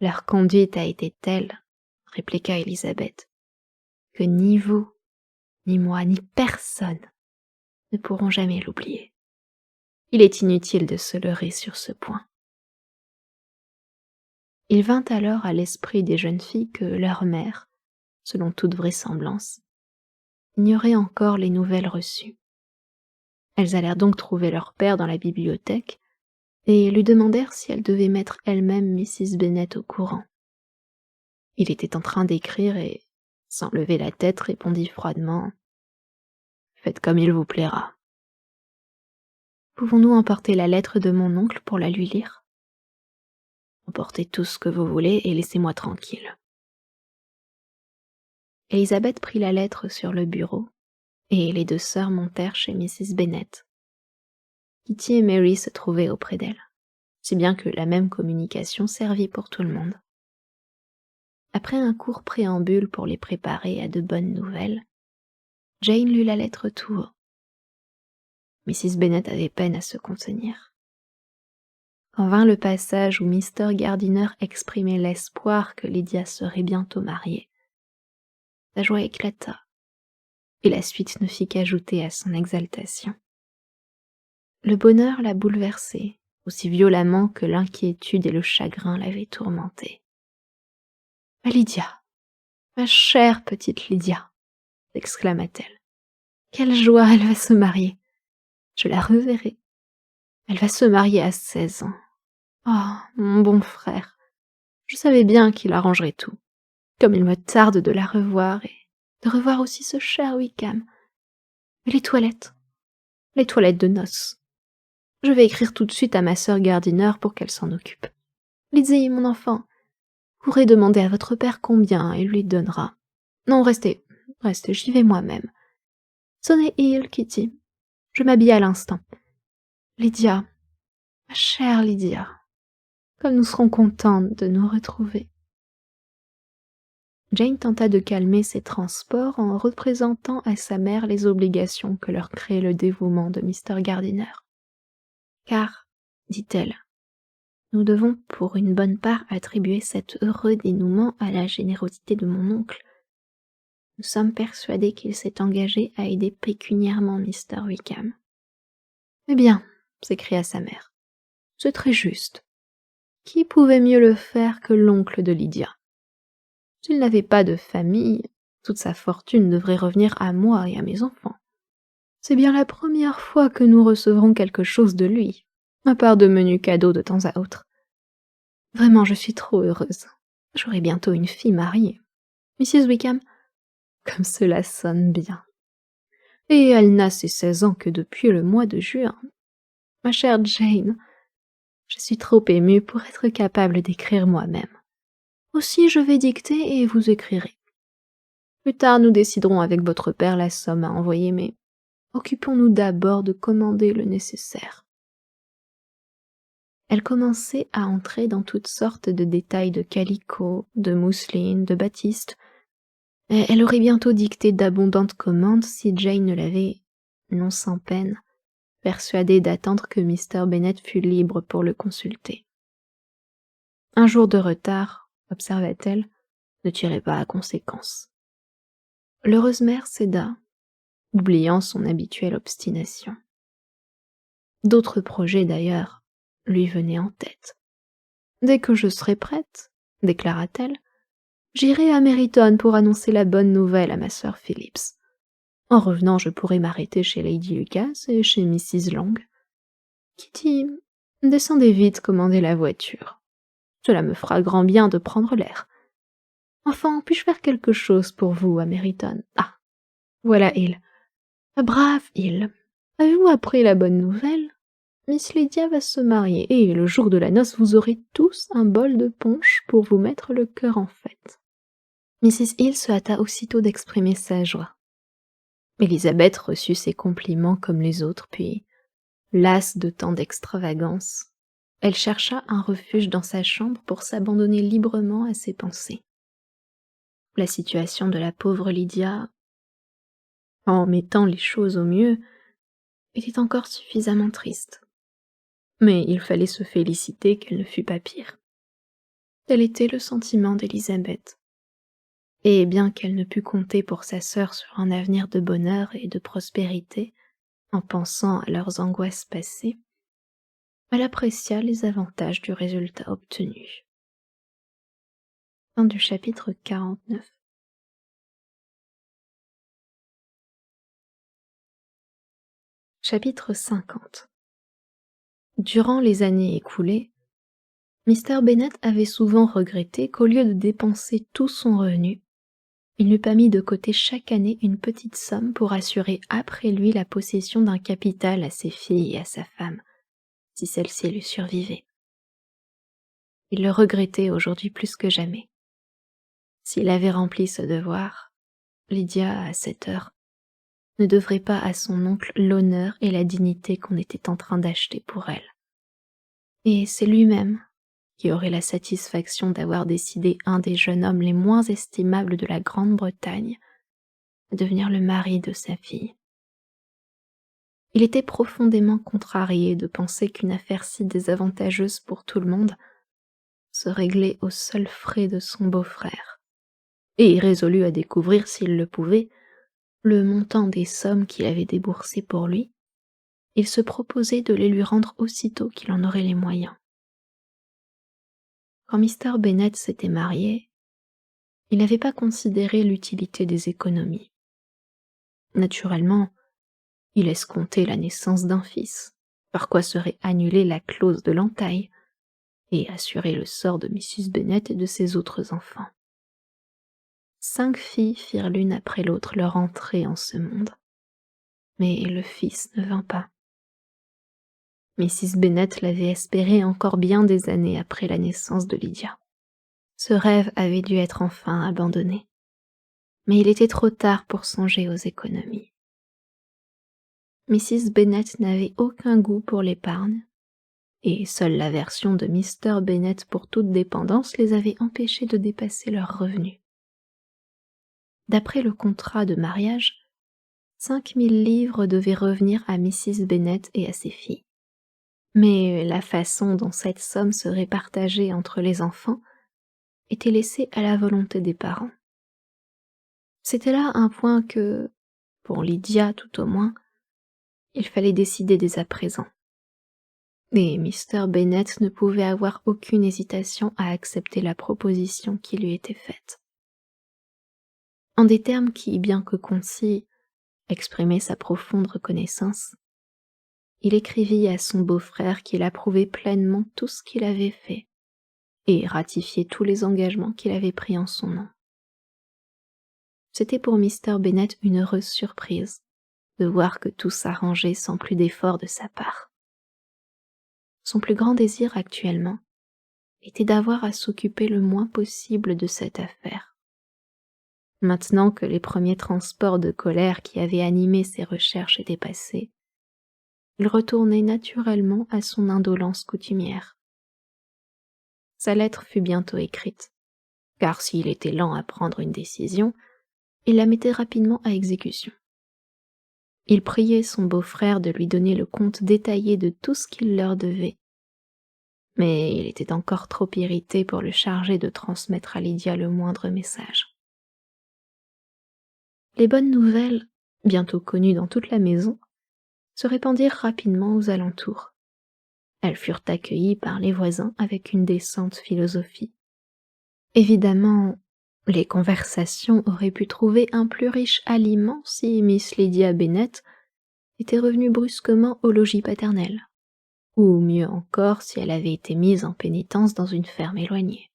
Speaker 1: Leur conduite a été telle, répliqua Elisabeth, que ni vous, ni moi, ni personne ne pourront jamais l'oublier. Il est inutile de se leurrer sur ce point. Il vint alors à l'esprit des jeunes filles que leur mère, selon toute vraisemblance, ignorait encore les nouvelles reçues. Elles allèrent donc trouver leur père dans la bibliothèque et lui demandèrent si elles devaient mettre elles-mêmes Mrs. Bennet au courant. Il était en train d'écrire et, sans lever la tête, répondit froidement « Faites comme il vous plaira. » Pouvons-nous emporter la lettre de mon oncle pour la lui lire? Emportez tout ce que vous voulez et laissez-moi tranquille. Elisabeth prit la lettre sur le bureau, et les deux sœurs montèrent chez Mrs. Bennet. Kitty et Mary se trouvaient auprès d'elle, si bien que la même communication servit pour tout le monde. Après un court préambule pour les préparer à de bonnes nouvelles, Jane lut la lettre tout haut. Mrs. Bennet avait peine à se contenir. Quand vint le passage où Mr. Gardiner exprimait l'espoir que Lydia serait bientôt mariée, sa joie éclata, et la suite ne fit qu'ajouter à son exaltation. Le bonheur la bouleversait, aussi violemment que l'inquiétude et le chagrin l'avaient tourmentée. « Ma Lydia, ma chère petite Lydia !» exclama-t-elle. « Quelle joie, elle va se marier! Je la reverrai. Elle va se marier à 16 ans. Oh, mon bon frère, je savais bien qu'il arrangerait tout. Comme il me tarde de la revoir et de revoir aussi ce cher Wickham. Mais les toilettes de noces. Je vais écrire tout de suite à ma sœur Gardiner pour qu'elle s'en occupe. Lizzie, mon enfant, pourrez demander à votre père combien, il lui donnera. Non, restez, restez, j'y vais moi-même. Sonnez Hill, Kitty. Je m'habille à l'instant. Lydia, ma chère Lydia, comme nous serons contentes de nous retrouver. » Jane tenta de calmer ses transports en représentant à sa mère les obligations que leur créait le dévouement de Mr. Gardiner. « Car, dit-elle, nous devons pour une bonne part attribuer cet heureux dénouement à la générosité de mon oncle. Nous sommes persuadés qu'il s'est engagé à aider pécuniairement Mr. Wickham. »« Eh bien, s'écria sa mère, c'est très juste. Qui pouvait mieux le faire que l'oncle de Lydia? S'il n'avait pas de famille, toute sa fortune devrait revenir à moi et à mes enfants. C'est bien la première fois que nous recevrons quelque chose de lui, à part de menus cadeaux de temps à autre. Vraiment, je suis trop heureuse. J'aurai bientôt une fille mariée. Mrs. Wickham, comme cela sonne bien. Et elle n'a ses 16 ans que depuis le mois de juin. Ma chère Jane, je suis trop émue pour être capable d'écrire moi-même. Aussi je vais dicter et vous écrirez. Plus tard nous déciderons avec votre père la somme à envoyer, mais occupons-nous d'abord de commander le nécessaire. » Elle commençait à entrer dans toutes sortes de détails de calicot, de mousseline, de batiste, et elle aurait bientôt dicté d'abondantes commandes si Jane ne l'avait, non sans peine, persuadée d'attendre que Mr. Bennet fût libre pour le consulter. Un jour de retard, observa-t-elle, ne tirait pas à conséquence. L'heureuse mère céda, oubliant son habituelle obstination. D'autres projets, d'ailleurs, lui venaient en tête. « Dès que je serai prête, déclara-t-elle, j'irai à Meryton pour annoncer la bonne nouvelle à ma sœur Phillips. En revenant, je pourrai m'arrêter chez Lady Lucas et chez Mrs. Long. Kitty, descendez vite commander la voiture. Cela me fera grand bien de prendre l'air. Enfin, puis-je faire quelque chose pour vous à Meryton? Ah, voilà Hill. Brave Hill. Avez-vous appris la bonne nouvelle? Miss Lydia va se marier, et le jour de la noce, vous aurez tous un bol de punch pour vous mettre le cœur en fête. » Mrs. Hill se hâta aussitôt d'exprimer sa joie. Élisabeth reçut ses compliments comme les autres, puis, lasse de tant d'extravagance, elle chercha un refuge dans sa chambre pour s'abandonner librement à ses pensées. La situation de la pauvre Lydia, en mettant les choses au mieux, était encore suffisamment triste. Mais il fallait se féliciter qu'elle ne fût pas pire. Tel était le sentiment d'Élisabeth. Et bien qu'elle ne pût compter pour sa sœur sur un avenir de bonheur et de prospérité, en pensant à leurs angoisses passées, elle apprécia les avantages du résultat obtenu. Fin du chapitre 49. Chapitre 50. Durant les années écoulées, Mr. Bennet avait souvent regretté qu'au lieu de dépenser tout son revenu, il n'eût pas mis de côté chaque année une petite somme pour assurer après lui la possession d'un capital à ses filles et à sa femme, si celle-ci lui survivait. Il le regrettait aujourd'hui plus que jamais. S'il avait rempli ce devoir, Lydia, à cette heure, ne devrait pas à son oncle l'honneur et la dignité qu'on était en train d'acheter pour elle. Et c'est lui-même qui aurait la satisfaction d'avoir décidé un des jeunes hommes les moins estimables de la Grande-Bretagne à devenir le mari de sa fille. Il était profondément contrarié de penser qu'une affaire si désavantageuse pour tout le monde se réglait aux seuls frais de son beau-frère, et résolu à découvrir, s'il le pouvait, le montant des sommes qu'il avait déboursées pour lui, il se proposait de les lui rendre aussitôt qu'il en aurait les moyens. Quand Mr. Bennet s'était marié, il n'avait pas considéré l'utilité des économies. Naturellement, il escomptait la naissance d'un fils, par quoi serait annulée la clause de l'entaille, et assuré le sort de Mrs. Bennet et de ses autres enfants. 5 filles firent l'une après l'autre leur entrée en ce monde, mais le fils ne vint pas. Mrs. Bennet l'avait espéré encore bien des années après la naissance de Lydia. Ce rêve avait dû être enfin abandonné, mais il était trop tard pour songer aux économies. Mrs. Bennet n'avait aucun goût pour l'épargne, et seule l'aversion de Mr. Bennet pour toute dépendance les avait empêchés de dépasser leurs revenus. D'après le contrat de mariage, 5000 livres devaient revenir à Mrs. Bennet et à ses filles. Mais la façon dont cette somme serait partagée entre les enfants était laissée à la volonté des parents. C'était là un point que, pour Lydia tout au moins, il fallait décider dès à présent. Et Mr. Bennet ne pouvait avoir aucune hésitation à accepter la proposition qui lui était faite. En des termes qui, bien que concis, exprimaient sa profonde reconnaissance, il écrivit à son beau-frère qu'il approuvait pleinement tout ce qu'il avait fait et ratifiait tous les engagements qu'il avait pris en son nom. C'était pour Mr. Bennet une heureuse surprise de voir que tout s'arrangeait sans plus d'effort de sa part. Son plus grand désir actuellement était d'avoir à s'occuper le moins possible de cette affaire. Maintenant que les premiers transports de colère qui avaient animé ses recherches étaient passés, il retournait naturellement à son indolence coutumière. Sa lettre fut bientôt écrite, car s'il était lent à prendre une décision, il la mettait rapidement à exécution. Il priait son beau-frère de lui donner le compte détaillé de tout ce qu'il leur devait, mais il était encore trop irrité pour le charger de transmettre à Lydia le moindre message. Les bonnes nouvelles, bientôt connues dans toute la maison, se répandirent rapidement aux alentours. Elles furent accueillies par les voisins avec une décente philosophie. Évidemment, les conversations auraient pu trouver un plus riche aliment si Miss Lydia Bennet était revenue brusquement au logis paternel, ou mieux encore si elle avait été mise en pénitence dans une ferme éloignée.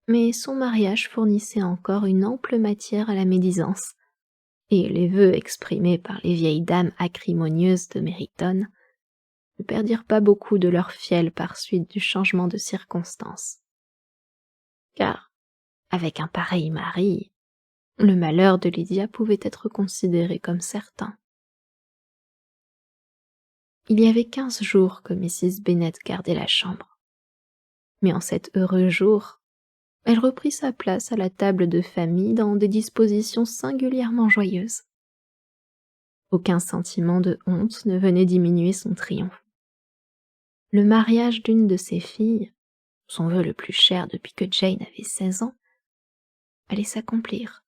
Speaker 1: Mais son mariage fournissait encore une ample matière à la médisance, et les vœux exprimés par les vieilles dames acrimonieuses de Meryton ne perdirent pas beaucoup de leur fiel par suite du changement de circonstances. Car, avec un pareil mari, le malheur de Lydia pouvait être considéré comme certain. Il y avait 15 jours que Mrs. Bennet gardait la chambre. Mais en cet heureux jour, elle reprit sa place à la table de famille dans des dispositions singulièrement joyeuses. Aucun sentiment de honte ne venait diminuer son triomphe. Le mariage d'une de ses filles, son vœu le plus cher depuis que Jane avait 16 ans, allait s'accomplir.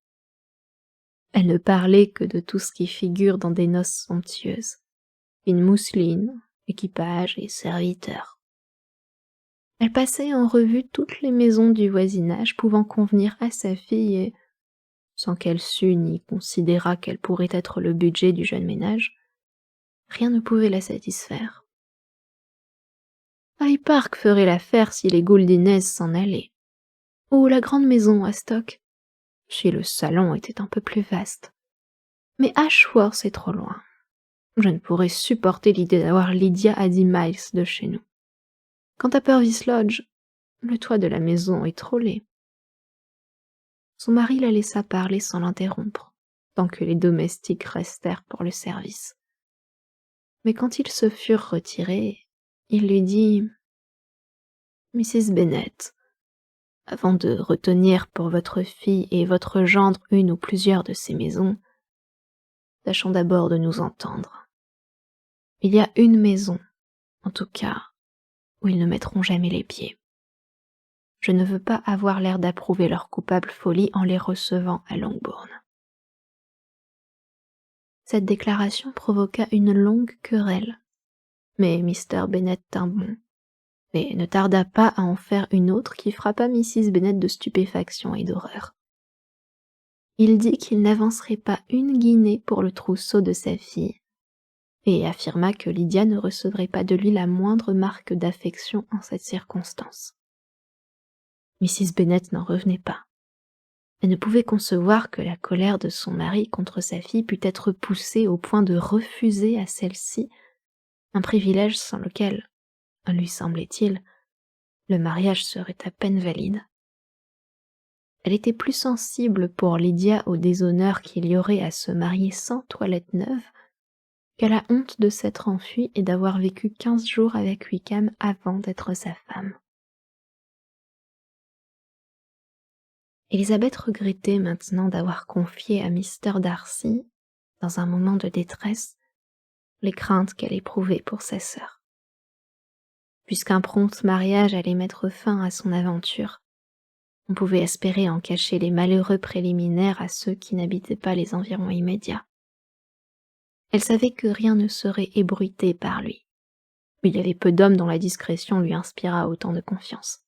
Speaker 1: Elle ne parlait que de tout ce qui figure dans des noces somptueuses, fine mousseline, équipage et serviteurs. Elle passait en revue toutes les maisons du voisinage pouvant convenir à sa fille et, sans qu'elle sût ni considérât quel pourrait être le budget du jeune ménage, rien ne pouvait la satisfaire. High Park ferait l'affaire si les Gouldinès s'en allaient, ou la grande maison à Stock, si le salon était un peu plus vaste. Mais Ashworth est trop loin. Je ne pourrais supporter l'idée d'avoir Lydia à 10 miles de chez nous. Quant à Purvis Lodge, le toit de la maison est trop laid. Son mari la laissa parler sans l'interrompre, tant que les domestiques restèrent pour le service. Mais quand ils se furent retirés, il lui dit « Mrs. Bennet, avant de retenir pour votre fille et votre gendre une ou plusieurs de ces maisons, tâchons d'abord de nous entendre. Il y a une maison, en tout cas, où ils ne mettront jamais les pieds. Je ne veux pas avoir l'air d'approuver leur coupable folie en les recevant à Longbourn. » Cette déclaration provoqua une longue querelle, mais Mr. Bennet tint bon, et ne tarda pas à en faire une autre qui frappa Mrs. Bennet de stupéfaction et d'horreur. Il dit qu'il n'avancerait pas une guinée pour le trousseau de sa fille, et affirma que Lydia ne recevrait pas de lui la moindre marque d'affection en cette circonstance. Mrs. Bennet n'en revenait pas. Elle ne pouvait concevoir que la colère de son mari contre sa fille pût être poussée au point de refuser à celle-ci un privilège sans lequel, lui semblait-il, le mariage serait à peine valide. Elle était plus sensible pour Lydia au déshonneur qu'il y aurait à se marier sans toilette neuve qu'à la honte de s'être enfuie et d'avoir vécu 15 jours avec Wickham avant d'être sa femme. Elizabeth regrettait maintenant d'avoir confié à Mr. Darcy, dans un moment de détresse, les craintes qu'elle éprouvait pour sa sœur. Puisqu'un prompt mariage allait mettre fin à son aventure, on pouvait espérer en cacher les malheureux préliminaires à ceux qui n'habitaient pas les environs immédiats. Elle savait que rien ne serait ébruité par lui. Il y avait peu d'hommes dont la discrétion lui inspirât autant de confiance.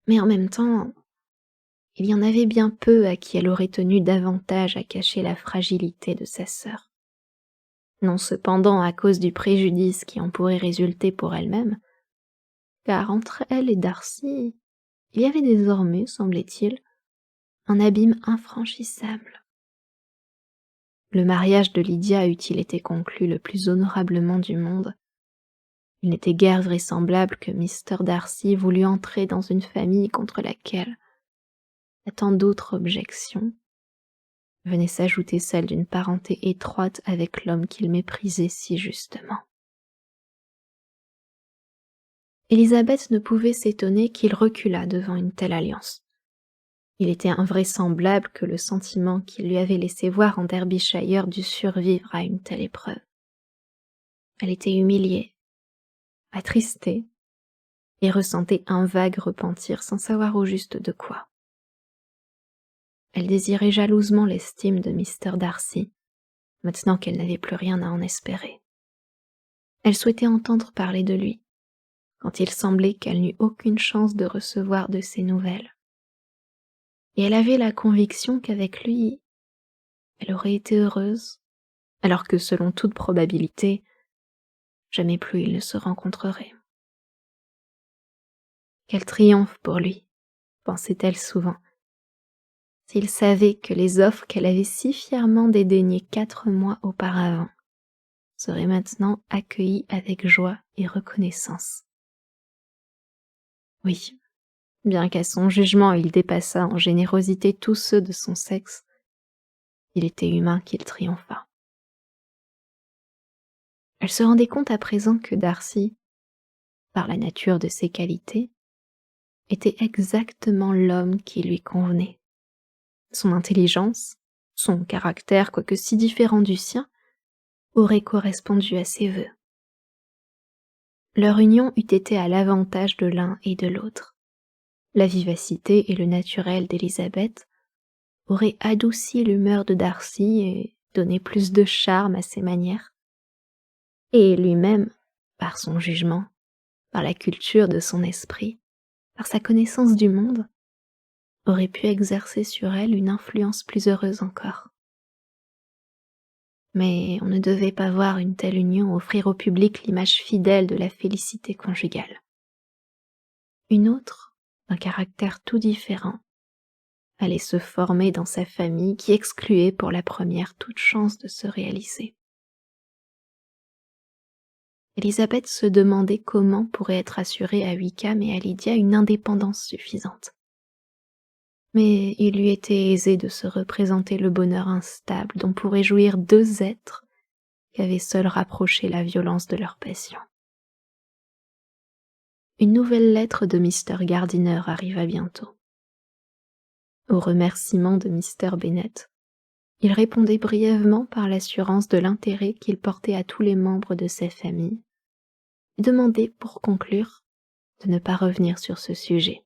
Speaker 1: Mais en même temps, il y en avait bien peu à qui elle aurait tenu davantage à cacher la fragilité de sa sœur. Non cependant à cause du préjudice qui en pourrait résulter pour elle-même, car entre elle et Darcy, il y avait désormais, semblait-il, un abîme infranchissable. Le mariage de Lydia eût-il été conclu le plus honorablement du monde, il n'était guère vraisemblable que Mr. Darcy voulût entrer dans une famille contre laquelle, à tant d'autres objections, venait s'ajouter celle d'une parenté étroite avec l'homme qu'il méprisait si justement. Élisabeth ne pouvait s'étonner qu'il reculât devant une telle alliance. Il était invraisemblable que le sentiment qu'il lui avait laissé voir en Derbyshire dût survivre à une telle épreuve. Elle était humiliée, attristée, et ressentait un vague repentir sans savoir au juste de quoi. Elle désirait jalousement l'estime de Mr. Darcy, maintenant qu'elle n'avait plus rien à en espérer. Elle souhaitait entendre parler de lui, quand il semblait qu'elle n'eût aucune chance de recevoir de ses nouvelles. Et elle avait la conviction qu'avec lui, elle aurait été heureuse, alors que selon toute probabilité, jamais plus ils ne se rencontreraient. Quel triomphe pour lui, pensait-elle souvent, s'il savait que les offres qu'elle avait si fièrement dédaignées 4 mois auparavant seraient maintenant accueillies avec joie et reconnaissance. Oui, bien qu'à son jugement il dépassât en générosité tous ceux de son sexe, il était humain qu'il triompha. Elle se rendait compte à présent que Darcy, par la nature de ses qualités, était exactement l'homme qui lui convenait. Son intelligence, son caractère, quoique si différent du sien, auraient correspondu à ses vœux. Leur union eût été à l'avantage de l'un et de l'autre. La vivacité et le naturel d'Élisabeth auraient adouci l'humeur de Darcy et donné plus de charme à ses manières. Et lui-même, par son jugement, par la culture de son esprit, par sa connaissance du monde, aurait pu exercer sur elle une influence plus heureuse encore. Mais on ne devait pas voir une telle union offrir au public l'image fidèle de la félicité conjugale. Une autre, d'un caractère tout différent, allait se former dans sa famille qui excluait pour la première toute chance de se réaliser. Élisabeth se demandait comment pourrait être assurée à Wickham et à Lydia une indépendance suffisante. Mais il lui était aisé de se représenter le bonheur instable dont pourraient jouir 2 êtres qu'avait seul rapproché la violence de leur passion. Une nouvelle lettre de Mr. Gardiner arriva bientôt. Au remerciement de Mr. Bennet, il répondait brièvement par l'assurance de l'intérêt qu'il portait à tous les membres de sa famille, et demandait, pour conclure, de ne pas revenir sur ce sujet.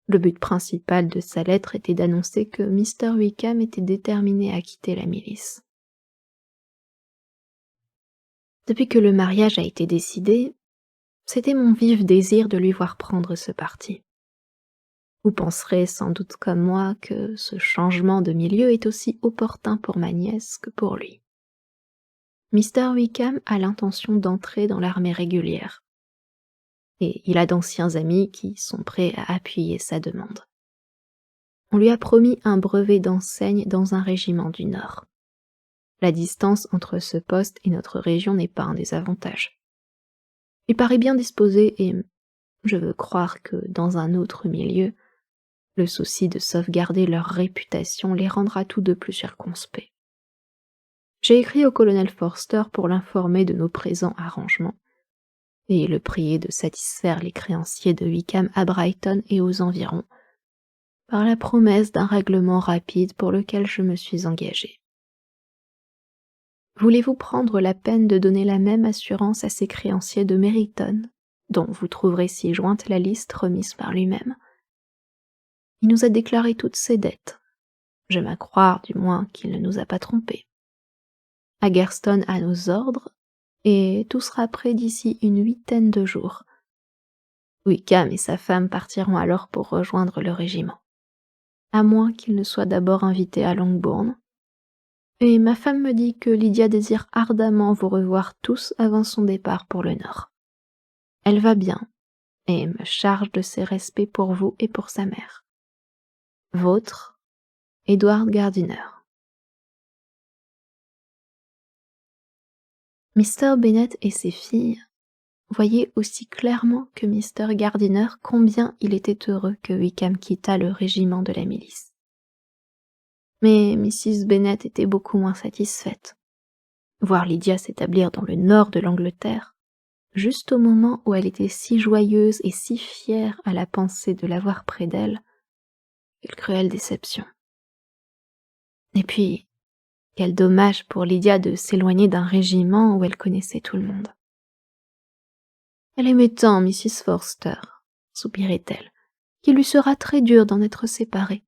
Speaker 1: Le but principal de sa lettre était d'annoncer que Mr. Wickham était déterminé à quitter la milice. Depuis que le mariage a été décidé, c'était mon vif désir de lui voir prendre ce parti. Vous penserez sans doute comme moi que ce changement de milieu est aussi opportun pour ma nièce que pour lui. Mr. Wickham a l'intention d'entrer dans l'armée régulière, et il a d'anciens amis qui sont prêts à appuyer sa demande. On lui a promis un brevet d'enseigne dans un régiment du Nord. La distance entre ce poste et notre région n'est pas un désavantage. Il paraît bien disposé et Je veux croire que, dans un autre milieu, le souci de sauvegarder leur réputation les rendra tous deux plus circonspects. J'ai écrit au colonel Forster pour l'informer de nos présents arrangements, et le prier de satisfaire les créanciers de Wickham à Brighton et aux environs, par la promesse d'un règlement rapide pour lequel je me suis engagé. Voulez-vous prendre la peine de donner la même assurance à ces créanciers de Meryton, dont vous trouverez ci-jointe la liste remise par lui-même? Il nous a déclaré toutes ses dettes. J'aime à croire, du moins, qu'il ne nous a pas trompés. Haggerstone a nos ordres, et tout sera prêt d'ici une 8aine de jours. Wickham et sa femme partiront alors pour rejoindre le régiment, à moins qu'ils ne soient d'abord invités à Longbourn. Et ma femme me dit que Lydia désire ardemment vous revoir tous avant son départ pour le Nord. Elle va bien, et me charge de ses respects pour vous et pour sa mère. Vôtre, Edward Gardiner. Mr. Bennet et ses filles voyaient aussi clairement que Mr. Gardiner combien il était heureux que Wickham quittât le régiment de la milice. Mais Mrs. Bennet était beaucoup moins satisfaite. Voir Lydia s'établir dans le nord de l'Angleterre, juste au moment où elle était si joyeuse et si fière à la pensée de l'avoir près d'elle, quelle cruelle déception. Et puis, quel dommage pour Lydia de s'éloigner d'un régiment où elle connaissait tout le monde. Elle aimait tant Mrs. Forster, soupirait-elle, qu'il lui sera très dur d'en être séparée.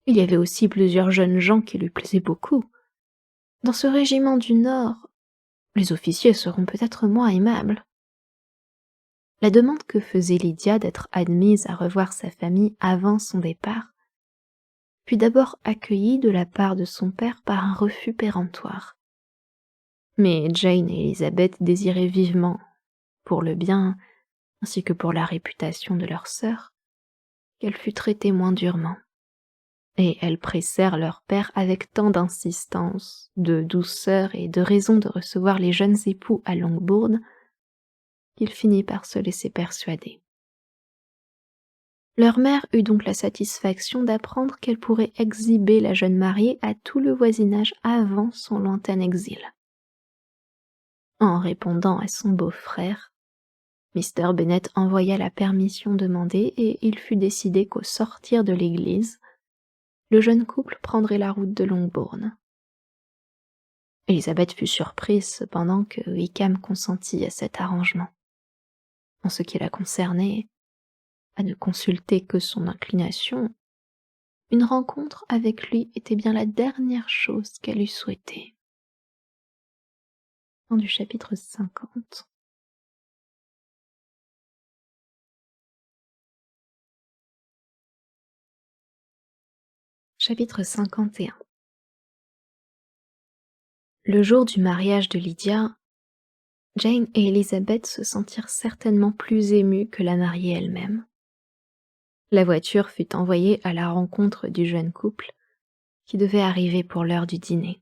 Speaker 1: Il y avait aussi plusieurs jeunes gens qui lui plaisaient beaucoup. Dans ce régiment du Nord, les officiers seront peut-être moins aimables. La demande que faisait Lydia d'être admise à revoir sa famille avant son départ fut d'abord accueillie de la part de son père par un refus péremptoire. Mais Jane et Elizabeth désiraient vivement, pour le bien ainsi que pour la réputation de leur sœur, qu'elle fût traitée moins durement. Et elles pressèrent leur père avec tant d'insistance, de douceur et de raison de recevoir les jeunes époux à Longbourn, qu'il finit par se laisser persuader. Leur mère eut donc la satisfaction d'apprendre qu'elle pourrait exhiber la jeune mariée à tout le voisinage avant son lointain exil. En répondant à son beau-frère, Mr. Bennet envoya la permission demandée et il fut décidé qu'au sortir de l'église, le jeune couple prendrait la route de Longbourn. Elizabeth fut surprise cependant que Wickham consentit à cet arrangement. En ce qui la concernait, à ne consulter que son inclination, une rencontre avec lui était bien la dernière chose qu'elle eût souhaitée. Fin du chapitre 50. Chapitre 51. Le jour du mariage de Lydia, Jane et Elizabeth se sentirent certainement plus émues que la mariée elle-même. La voiture fut envoyée à la rencontre du jeune couple, qui devait arriver pour l'heure du dîner.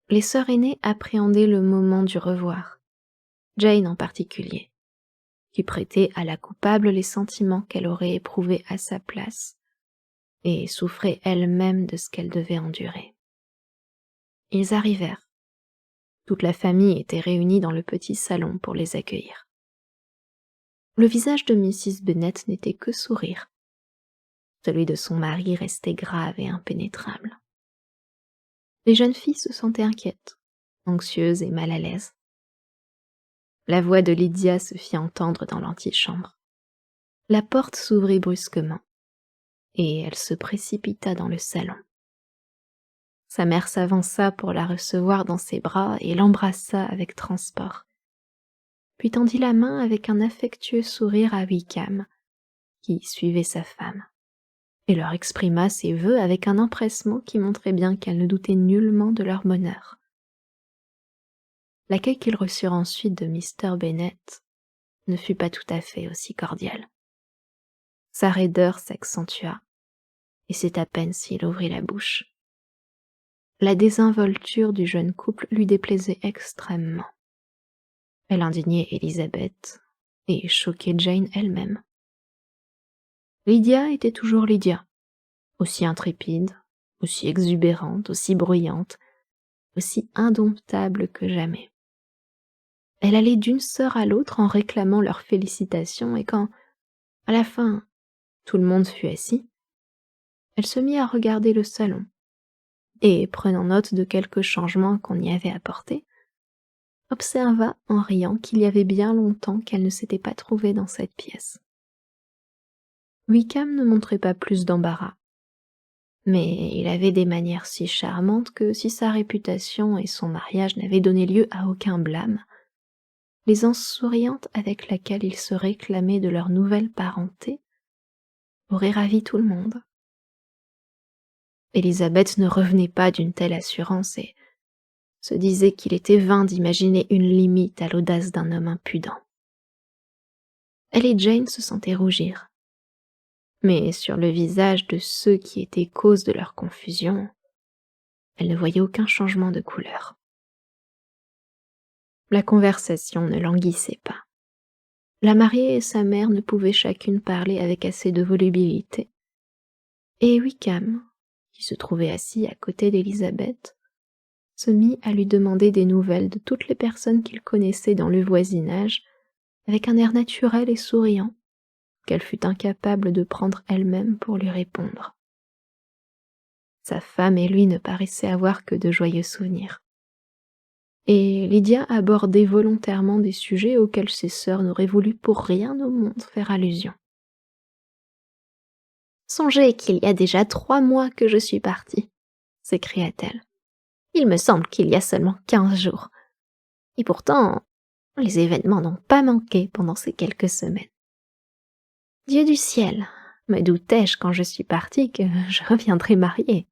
Speaker 1: Les sœurs aînées appréhendaient le moment du revoir, Jane en particulier, qui prêtait à la coupable les sentiments qu'elle aurait éprouvés à sa place, et souffrait elle-même de ce qu'elle devait endurer. Ils arrivèrent. Toute la famille était réunie dans le petit salon pour les accueillir. Le visage de Mrs. Bennet n'était que sourire. Celui de son mari restait grave et impénétrable. Les jeunes filles se sentaient inquiètes, anxieuses et mal à l'aise. La voix de Lydia se fit entendre dans l'antichambre. La porte s'ouvrit brusquement, et elle se précipita dans le salon. Sa mère s'avança pour la recevoir dans ses bras et l'embrassa avec transport, puis tendit la main avec un affectueux sourire à Wickham, qui suivait sa femme, et leur exprima ses vœux avec un empressement qui montrait bien qu'elle ne doutait nullement de leur bonheur. L'accueil qu'ils reçurent ensuite de Mr. Bennet ne fut pas tout à fait aussi cordial. Sa raideur s'accentua, et c'est à peine s'il ouvrit la bouche. La désinvolture du jeune couple lui déplaisait extrêmement. Elle indignait Elizabeth et choquer Jane elle-même. Lydia était toujours Lydia, aussi intrépide, aussi exubérante, aussi bruyante, aussi indomptable que jamais. Elle allait d'une sœur à l'autre en réclamant leurs félicitations, et quand, à la fin, tout le monde fut assis, elle se mit à regarder le salon, et, prenant note de quelques changements qu'on y avait apportés, observa en riant qu'il y avait bien longtemps qu'elle ne s'était pas trouvée dans cette pièce. Wickham ne montrait pas plus d'embarras, mais il avait des manières si charmantes que si sa réputation et son mariage n'avaient donné lieu à aucun blâme, l'aisance souriante avec laquelle il se réclamait de leur nouvelle parenté aurait ravi tout le monde. Élisabeth ne revenait pas d'une telle assurance et se disait qu'il était vain d'imaginer une limite à l'audace d'un homme impudent. Elle et Jane se sentaient rougir, mais sur le visage de ceux qui étaient cause de leur confusion, elle ne voyait aucun changement de couleur. La conversation ne languissait pas. La mariée et sa mère ne pouvaient chacune parler avec assez de volubilité, et Wickham, qui se trouvait assis à côté d'Élisabeth, se mit à lui demander des nouvelles de toutes les personnes qu'il connaissait dans le voisinage, avec un air naturel et souriant, qu'elle fut incapable de prendre elle-même pour lui répondre. Sa femme et lui ne paraissaient avoir que de joyeux souvenirs. Et Lydia abordait volontairement des sujets auxquels ses sœurs n'auraient voulu pour rien au monde faire allusion. « Songez qu'il y a déjà 3 mois que je suis partie, » s'écria-t-elle. « Il me semble qu'il y a seulement 15 jours. Et pourtant, les événements n'ont pas manqué pendant ces quelques semaines. Dieu du ciel, me doutais-je quand je suis partie que je reviendrais mariée,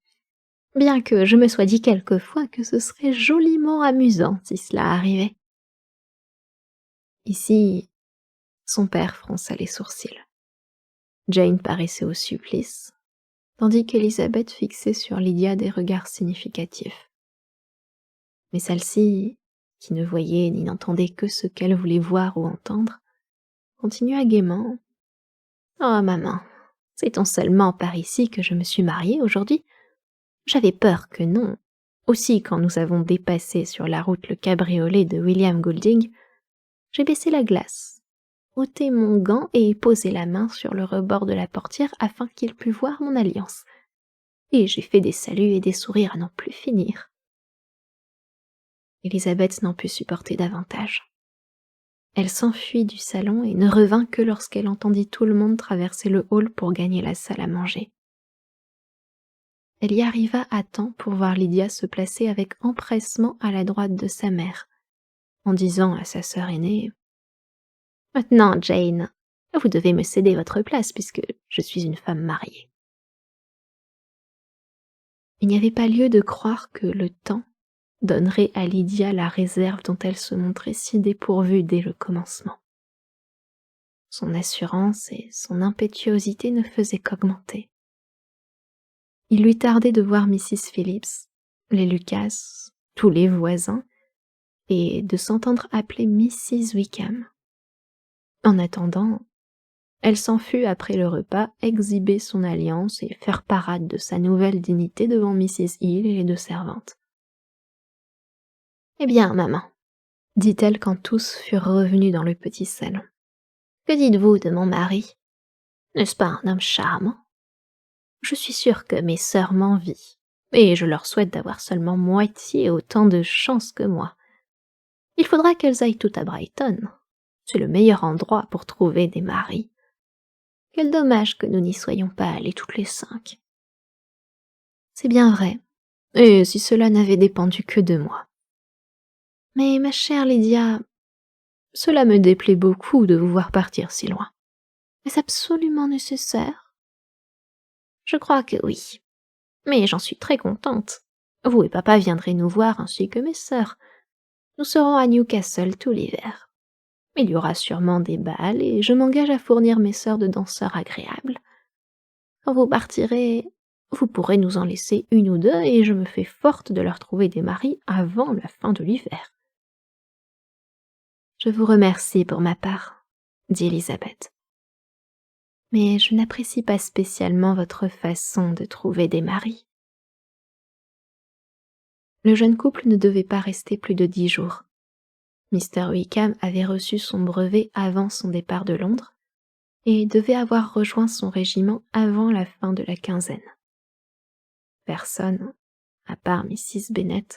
Speaker 1: bien que je me sois dit quelquefois que ce serait joliment amusant si cela arrivait. » Ici, son père fronça les sourcils. Jane paraissait au supplice, tandis qu'Élisabeth fixait sur Lydia des regards significatifs. Mais celle-ci, qui ne voyait ni n'entendait que ce qu'elle voulait voir ou entendre, continua gaiement. « Oh, maman, sait-on seulement par ici que je me suis mariée aujourd'hui ? J'avais peur que non. Aussi, quand nous avons dépassé sur la route le cabriolet de William Goulding, j'ai baissé la glace, ôté mon gant et posé la main sur le rebord de la portière afin qu'il pût voir mon alliance. Et j'ai fait des saluts et des sourires à n'en plus finir. » Élisabeth n'en put supporter davantage. Elle s'enfuit du salon et ne revint que lorsqu'elle entendit tout le monde traverser le hall pour gagner la salle à manger. Elle y arriva à temps pour voir Lydia se placer avec empressement à la droite de sa mère, en disant à sa sœur aînée « Maintenant, Jane, vous devez me céder votre place puisque je suis une femme mariée. » Il n'y avait pas lieu de croire que le temps donnerait à Lydia la réserve dont elle se montrait si dépourvue dès le commencement. Son assurance et son impétuosité ne faisaient qu'augmenter. Il lui tardait de voir Mrs. Phillips, les Lucas, tous les voisins, et de s'entendre appeler Mrs. Wickham. En attendant, elle s'en fut après le repas exhiber son alliance et faire parade de sa nouvelle dignité devant Mrs. Hill et les 2 servantes. « Eh bien, maman, » dit-elle quand tous furent revenus dans le petit salon. « Que dites-vous de mon mari ? N'est-ce pas un homme charmant ? Je suis sûre que mes sœurs m'envient, et je leur souhaite d'avoir seulement moitié autant de chance que moi. Il faudra qu'elles aillent toutes à Brighton. C'est le meilleur endroit pour trouver des maris. Quel dommage que nous n'y soyons pas allées toutes les 5. C'est bien vrai, et si cela n'avait dépendu que de moi. Mais ma chère Lydia, cela me déplaît beaucoup de vous voir partir si loin. Est-ce absolument nécessaire ? Je crois que oui, mais j'en suis très contente. Vous et papa viendrez nous voir ainsi que mes sœurs. Nous serons à Newcastle tout l'hiver. Il y aura sûrement des bals et je m'engage à fournir mes sœurs de danseurs agréables. Quand vous partirez, vous pourrez nous en laisser 1 ou 2 et je me fais forte de leur trouver des maris avant la fin de l'hiver. Je vous remercie pour ma part, dit Élisabeth. Mais je n'apprécie pas spécialement votre façon de trouver des maris. Le jeune couple ne devait pas rester plus de 10 jours. Mr. Wickham avait reçu son brevet avant son départ de Londres et devait avoir rejoint son régiment avant la fin de la quinzaine. Personne, à part Mrs. Bennet,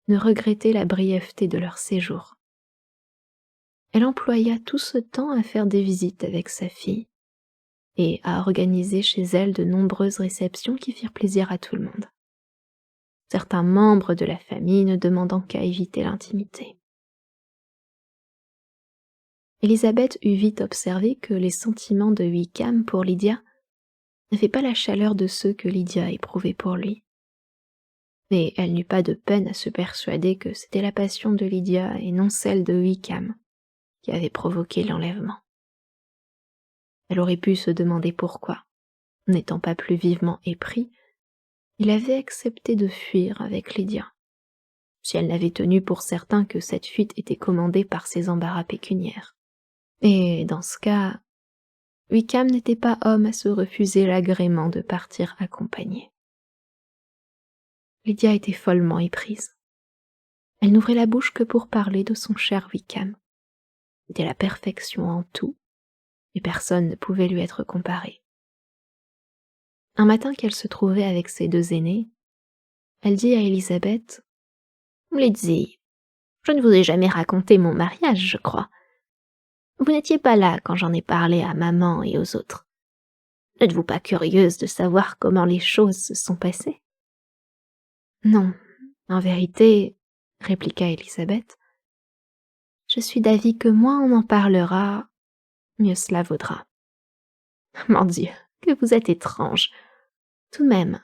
Speaker 1: ne regrettait la brièveté de leur séjour. Elle employa tout ce temps à faire des visites avec sa fille et à organiser chez elle de nombreuses réceptions qui firent plaisir à tout le monde. Certains membres de la famille ne demandant qu'à éviter l'intimité. Élisabeth eut vite observé que les sentiments de Wickham pour Lydia n'avaient pas la chaleur de ceux que Lydia éprouvait pour lui. Mais elle n'eut pas de peine à se persuader que c'était la passion de Lydia et non celle de Wickham qui avait provoqué l'enlèvement. Elle aurait pu se demander pourquoi, n'étant pas plus vivement épris, il avait accepté de fuir avec Lydia, si elle n'avait tenu pour certain que cette fuite était commandée par ses embarras pécuniaires. Et dans ce cas, Wickham n'était pas homme à se refuser l'agrément de partir accompagné. Lydia était follement éprise. Elle n'ouvrait la bouche que pour parler de son cher Wickham. C'était la perfection en tout, et personne ne pouvait lui être comparé. Un matin qu'elle se trouvait avec ses 2 aînés, elle dit à Élisabeth « Lydie, je ne vous ai jamais raconté mon mariage, je crois. Vous n'étiez pas là quand j'en ai parlé à maman et aux autres. N'êtes-vous pas curieuse de savoir comment les choses se sont passées ?» « Non, en vérité, » répliqua Élisabeth, « je suis d'avis que moins on en parlera, mieux cela vaudra. » Mon Dieu, que vous êtes étrange. Tout de même,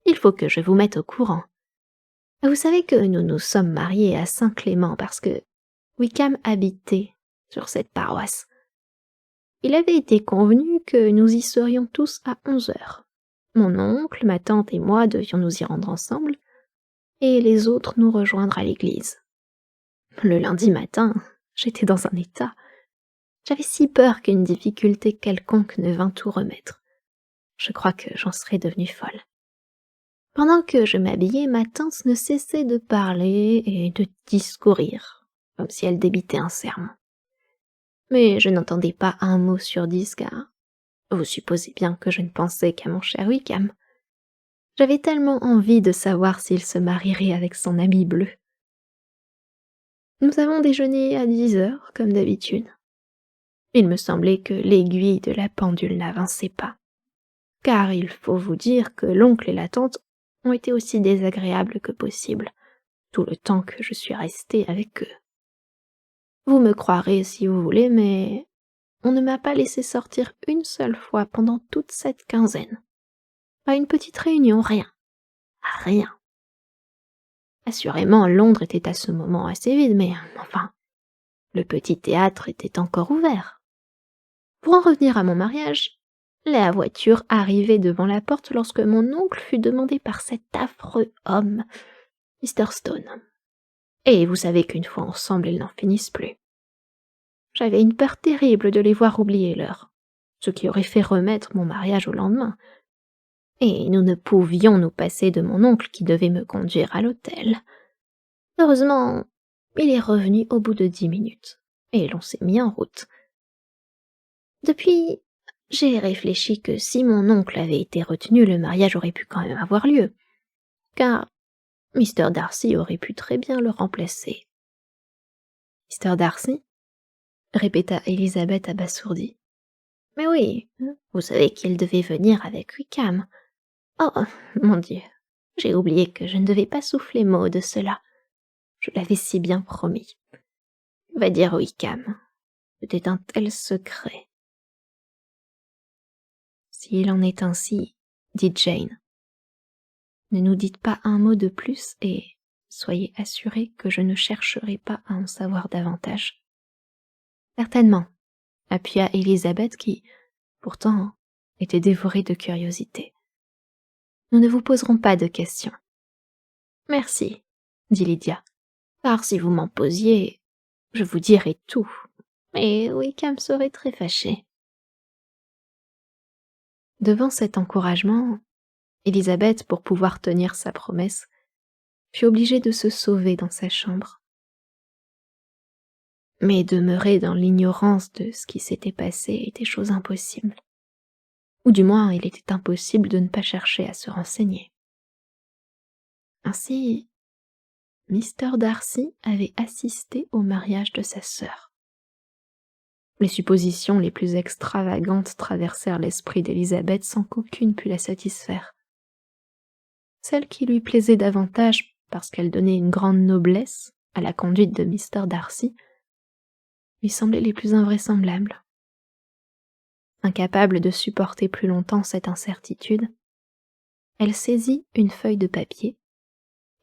Speaker 1: il faut que je vous mette au courant. Vous savez que nous nous sommes mariés à Saint-Clément parce que Wickham habitait sur cette paroisse. Il avait été convenu que nous y serions tous à 11 heures. Mon oncle, ma tante et moi devions nous y rendre ensemble, et les autres nous rejoindre à l'église. Le lundi matin, j'étais dans un état. J'avais si peur qu'une difficulté quelconque ne vînt tout remettre. Je crois que j'en serais devenue folle. Pendant que je m'habillais, ma tante ne cessait de parler et de discourir, comme si elle débitait un sermon. Mais je n'entendais pas un mot sur 10, car vous supposez bien que je ne pensais qu'à mon cher Wickham. J'avais tellement envie de savoir s'il se marierait avec son ami bleu. Nous avons déjeuné à 10 heures, comme d'habitude. Il me semblait que l'aiguille de la pendule n'avançait pas, car il faut vous dire que l'oncle et la tante ont été aussi désagréables que possible, tout le temps que je suis restée avec eux. Vous me croirez si vous voulez, mais on ne m'a pas laissé sortir une seule fois pendant toute cette quinzaine. À une petite réunion, rien. Rien. Assurément, Londres était à ce moment assez vide, mais enfin, le petit théâtre était encore ouvert. Pour en revenir à mon mariage, la voiture arrivait devant la porte lorsque mon oncle fut demandé par cet affreux homme, Mr. Stone. Et vous savez qu'une fois ensemble, ils n'en finissent plus. J'avais une peur terrible de les voir oublier l'heure, ce qui aurait fait remettre mon mariage au lendemain. Et nous ne pouvions nous passer de mon oncle qui devait me conduire à l'hôtel. Heureusement, il est revenu au bout de 10 minutes, et l'on s'est mis en route. Depuis, j'ai réfléchi que si mon oncle avait été retenu, le mariage aurait pu quand même avoir lieu, car Mr. Darcy aurait pu très bien le remplacer. Mr. Darcy? Répéta Élisabeth abasourdie. Mais oui, vous savez qu'il devait venir avec Wickham. Oh, mon Dieu, j'ai oublié que je ne devais pas souffler mot de cela. Je l'avais si bien promis. Va dire Wickham, c'était un tel secret. S'il en est ainsi, dit Jane, ne nous dites pas un mot de plus et soyez assurés que je ne chercherai pas à en savoir davantage. Certainement, appuya Élisabeth qui, pourtant, était dévorée de curiosité. Nous ne vous poserons pas de questions. Merci, dit Lydia, car si vous m'en posiez, je vous dirais tout, et Wickham serait très fâché. Devant cet encouragement, Élisabeth, pour pouvoir tenir sa promesse, fut obligée de se sauver dans sa chambre. Mais demeurer dans l'ignorance de ce qui s'était passé était chose impossible. Ou du moins, il était impossible de ne pas chercher à se renseigner. Ainsi, Mr. Darcy avait assisté au mariage de sa sœur. Les suppositions les plus extravagantes traversèrent l'esprit d'Élisabeth sans qu'aucune pût la satisfaire. Celles qui lui plaisaient davantage parce qu'elles donnaient une grande noblesse à la conduite de Mr. Darcy lui semblaient les plus invraisemblables. Incapable de supporter plus longtemps cette incertitude, elle saisit une feuille de papier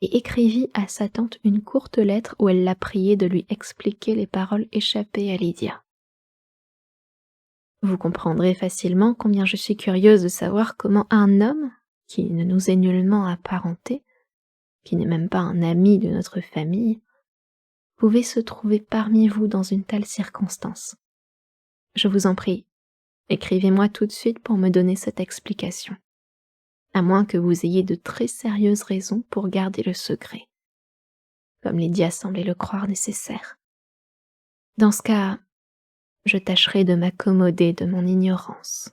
Speaker 1: et écrivit à sa tante une courte lettre où elle la priait de lui expliquer les paroles échappées à Lydia. Vous comprendrez facilement combien je suis curieuse de savoir comment un homme, qui ne nous est nullement apparenté, qui n'est même pas un ami de notre famille, pouvait se trouver parmi vous dans une telle circonstance. Je vous en prie, écrivez-moi tout de suite pour me donner cette explication, à moins que vous ayez de très sérieuses raisons pour garder le secret, comme Lydia semblait le croire nécessaire. Dans ce cas, je tâcherai de m'accommoder de mon ignorance.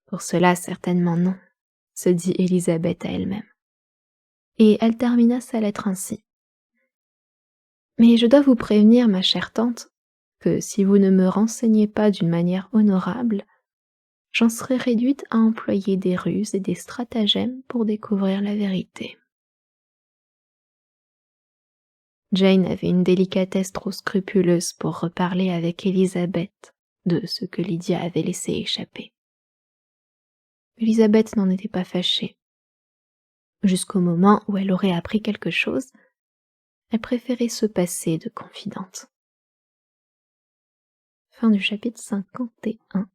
Speaker 1: Pour cela, certainement non, se dit Élisabeth à elle-même. Et elle termina sa lettre ainsi. Mais je dois vous prévenir, ma chère tante, que si vous ne me renseignez pas d'une manière honorable, j'en serai réduite à employer des ruses et des stratagèmes pour découvrir la vérité. Jane avait une délicatesse trop scrupuleuse pour reparler avec Élisabeth de ce que Lydia avait laissé échapper. Élisabeth n'en était pas fâchée. Jusqu'au moment où elle aurait appris quelque chose, elle préférait se passer de confidente. Fin du chapitre 51.